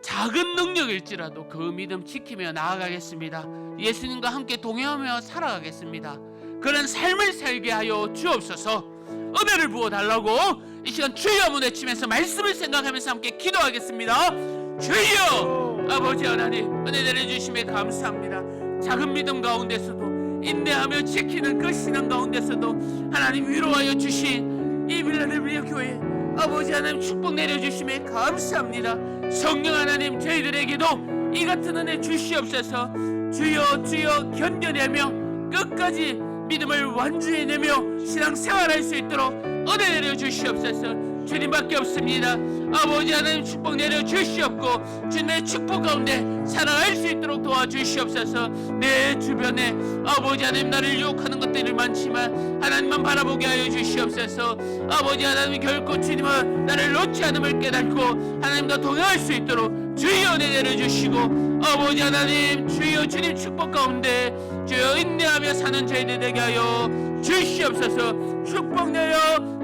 작은 능력일지라도 그 믿음 지키며 나아가겠습니다. 예수님과 함께 동행하며 살아가겠습니다. 그런 삶을 살게 하여 주옵소서. 은혜를 부어달라고 이 시간 주여 한번 외치면서 말씀을 생각하면서 함께 기도하겠습니다. 주여! 아버지 하나님, 은혜 내려주심에 감사합니다. 작은 믿음 가운데서도 인내하며 지키는 그 신앙 가운데서도 하나님 위로하여 주신 이 필라델피아 교회 아버지 하나님 축복 내려주심에 감사합니다. 성령 하나님, 저희들에게도 이 같은 은혜 주시옵소서. 주여 주여 견뎌내며 끝까지 믿음을 완주해내며 신앙생활할 수 있도록 은혜 내려주시옵소서. 주님밖에 없습니다. 아버지 하나님 축복 내려 주시옵고 주님의 축복 가운데 살아갈 수 있도록 도와주시옵소서. 내 주변에 아버지 하나님 나를 유혹하는 것들이 많지만 하나님만 바라보게 하여 주시옵소서. 아버지 하나님 결코 주님은 나를 놓지 않음을 깨닫고 하나님과 동행할 수 있도록 주의 은혜 내려주시고 아버지 하나님 주여 주님 축복 가운데 주여 인내하며 사는 저희들 되게 하여 주시옵소서. 축복 내려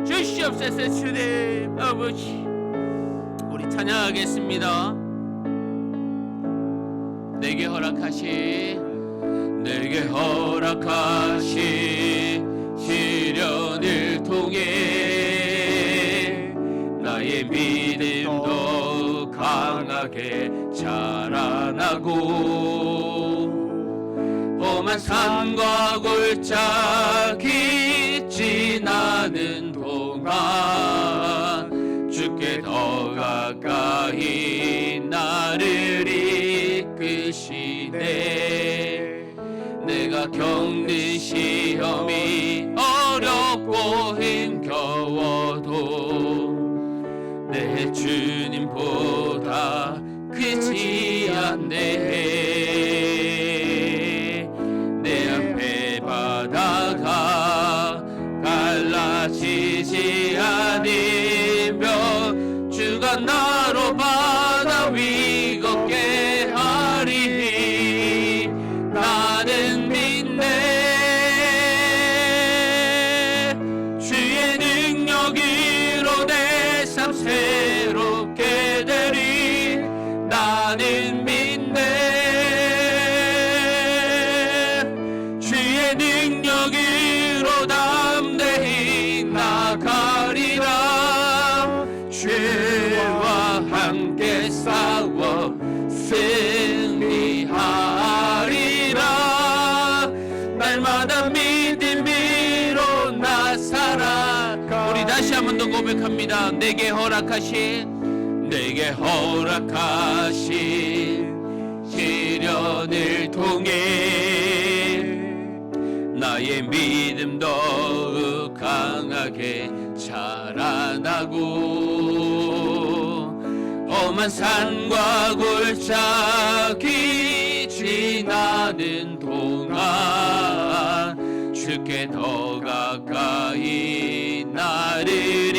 주시옵소서. 주님 아버지 우리 찬양하겠습니다. 내게 허락하신 시련을 통해 나의 믿음도 강하게 자라나고 험한 산과 골짜기 지나는 동안 주께 더 가까이 나를 이끄시네. 내가 겪는 시험이 어렵고 힘겨워도 내 주님보다 크지 않네. 내 앞에 바다가 갈라지지 않으며 주가 나로 바다 위 걷게 하리니 나는 믿네. 주의 능력으로 내 삶 새롭게 되리 나는 믿네. 주의 능력으로 담대히 나가리라. 죄와 함께 싸워 승리하리라. 날마다 믿음으로 나 살아가. 우리 다시 한 번 더 고백합니다. 내게 허락하신 시련을 통해 나의 믿음 더욱 강하게 자라나고 험한 산과 골짜기 지나는 동안 주께 더 가까이 나를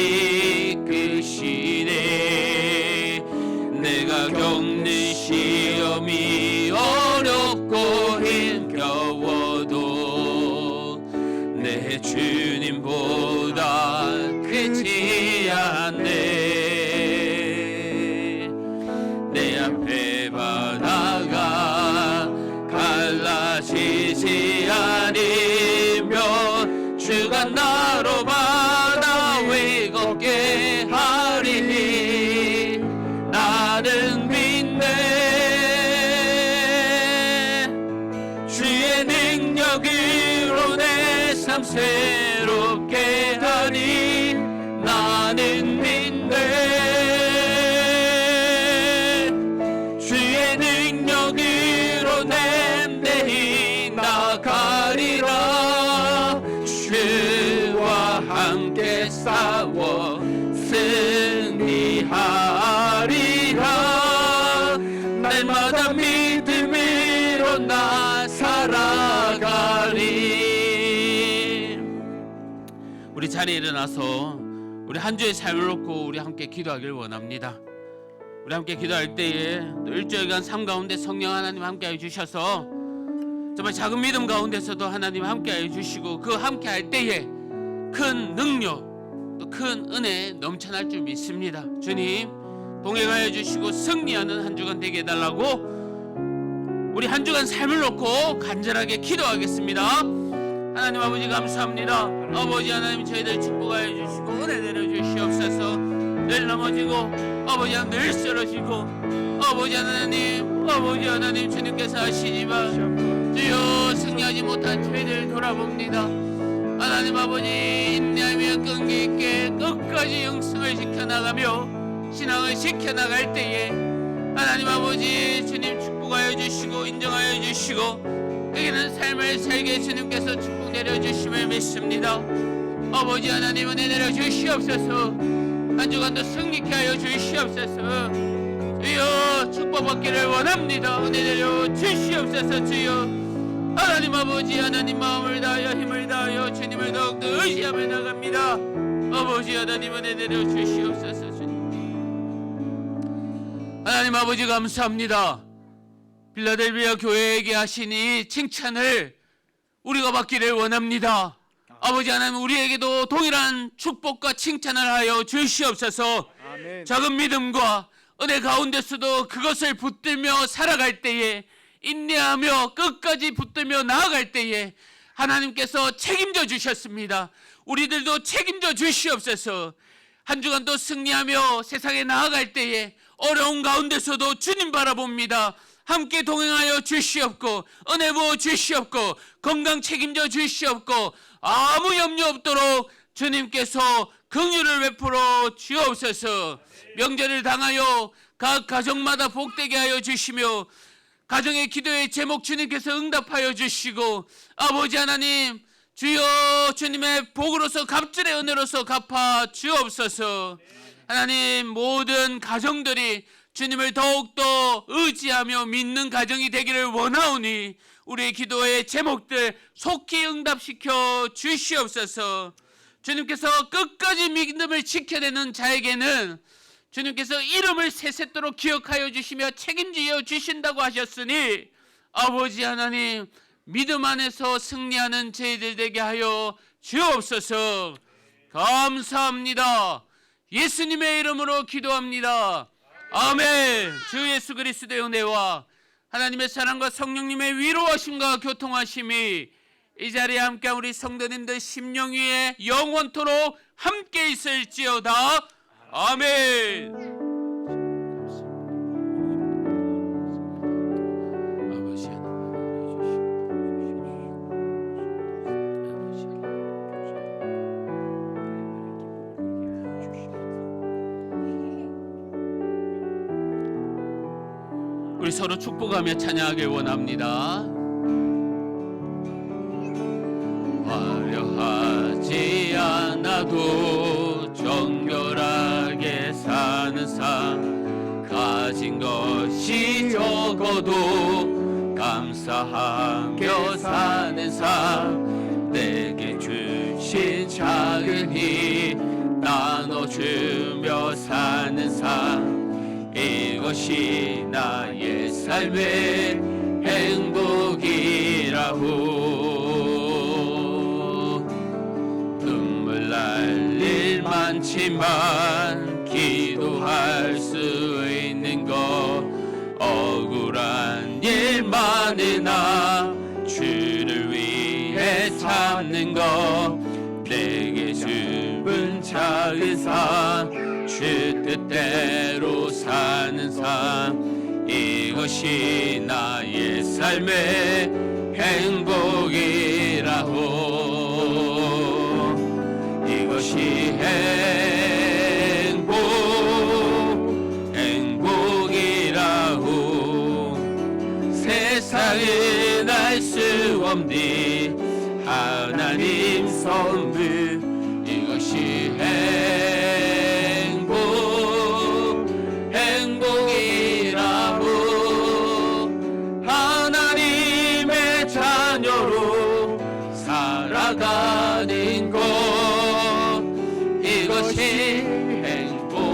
이끄시네. 내가 겪는 시험이 어렵고 힘겨워도 내 주님보다 크지 않네. 내 앞에 바다가 갈라지지 않으며 주가 나로 바다 위 걷게 하리니 나는 믿네. 주의 능력으로 내 삶 새롭게 하니 나는 믿네. 주의 능력으로 담대히 나가리라. 주와 함께 싸워 승리하리라. 날마다 믿음으로 나 살아가리. 우리 자리에 일어나서 우리 한 주의 삶을 놓고 우리 함께 기도하길 원합니다. 우리 함께 기도할 때에 또 일주일간 삶 가운데 성령 하나님 함께해 주셔서 정말 작은 믿음 가운데서도 하나님 함께해 주시고 그 함께할 때에 큰 능력 또 큰 은혜 넘쳐날 줄 믿습니다. 주님 동행하여 주시고 승리하는 한 주간 되게 해달라고 우리 한 주간 삶을 놓고 간절하게 기도하겠습니다. 하나님 아버지 감사합니다. 아버지 하나님 저희들 축복하여 주시고 은혜 내려주시옵소서. 늘 넘어지고 아버지 하나님 늘 쓰러지고 아버지 하나님 주님께서 하시지만 주여 승리하지 못한 저희들 돌아봅니다. 하나님 아버지 인내하며 끈기 있게 끝까지 영성을 지켜나가며 신앙을 지켜나갈 때에 하나님 아버지 주님 축복하여 주시고 인정하여 주시고 여기는 삶을 살게 주님께서 축복 내려주심을 믿습니다. 아버지 하나님 은혜 내려주시옵소서. 한 주간도 승리케 하여 주시옵소서. 주여 축복받기를 원합니다. 은혜 내려 주시옵소서. 주여 하나님 아버지, 하나님 마음을 다하여 힘을 다하여 주님을 더욱더 의지하며 나갑니다. 아버지 하나님 은혜 내려 주시옵소서. 주님 하나님 아버지 감사합니다. 빌라델비아 교회에게 하신 이 칭찬을 우리가 받기를 원합니다. 아버지 하나님 우리에게도 동일한 축복과 칭찬을 하여 주시옵소서. 아멘. 작은 믿음과 은혜 가운데서도 그것을 붙들며 살아갈 때에, 인내하며 끝까지 붙들며 나아갈 때에 하나님께서 책임져 주셨습니다. 우리들도 책임져 주시옵소서. 한 주간도 승리하며 세상에 나아갈 때에 어려운 가운데서도 주님 바라봅니다. 함께 동행하여 주시옵고 은혜 부어 주시옵고 건강 책임져 주시옵고 아무 염려 없도록 주님께서 긍휼을 베풀어 주옵소서. 명절을 당하여 각 가정마다 복되게 하여 주시며 가정의 기도의 제목 주님께서 응답하여 주시고 아버지 하나님 주여 주님의 복으로서 갑절의 은혜로서 갚아 주옵소서. 하나님 모든 가정들이 주님을 더욱더 의지하며 믿는 가정이 되기를 원하오니 우리의 기도의 제목들 속히 응답시켜 주시옵소서. 주님께서 끝까지 믿음을 지켜내는 자에게는 주님께서 이름을 세세토록 기억하여 주시며 책임지어 주신다고 하셨으니 아버지 하나님 믿음 안에서 승리하는 저희들 되게 하여 주옵소서. 감사합니다. 예수님의 이름으로 기도합니다. 아멘. 주 예수 그리스도의 은혜와 하나님의 사랑과 성령님의 위로하심과 교통하심이 이 자리에 함께한 우리 성도님들 심령 위에 영원토록 함께 있을지어다. 아멘. 아버지 우리 서로 축복하며 찬양하길 원합니다. 화려하지 않아도 정결하게 사는 삶, 가진 것이 적어도 감사하며 사는 삶, 내게 주신 작은 힘 나눠주며 사는 삶, 이것이 나의 삶의 행복이라고. 눈물 날 일 많지만 기도할 수 있는 것, 억울한 일 많으나 주를 위해 참는 것, 내게 주은 작은 삶, 주 뜻대로 사는 삶, 이것이 나의 삶의 행복이라고. 이것이 행복이라고. 세상은 알 수 없니 하나님 선물, 이것이 행복이라고. 하나님의 자녀로 살아가는 것, 이것이 행복이라고.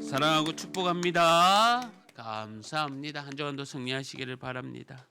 사랑하고 축복합니다. 감사합니다. 한 주간도 승리하시기를 바랍니다.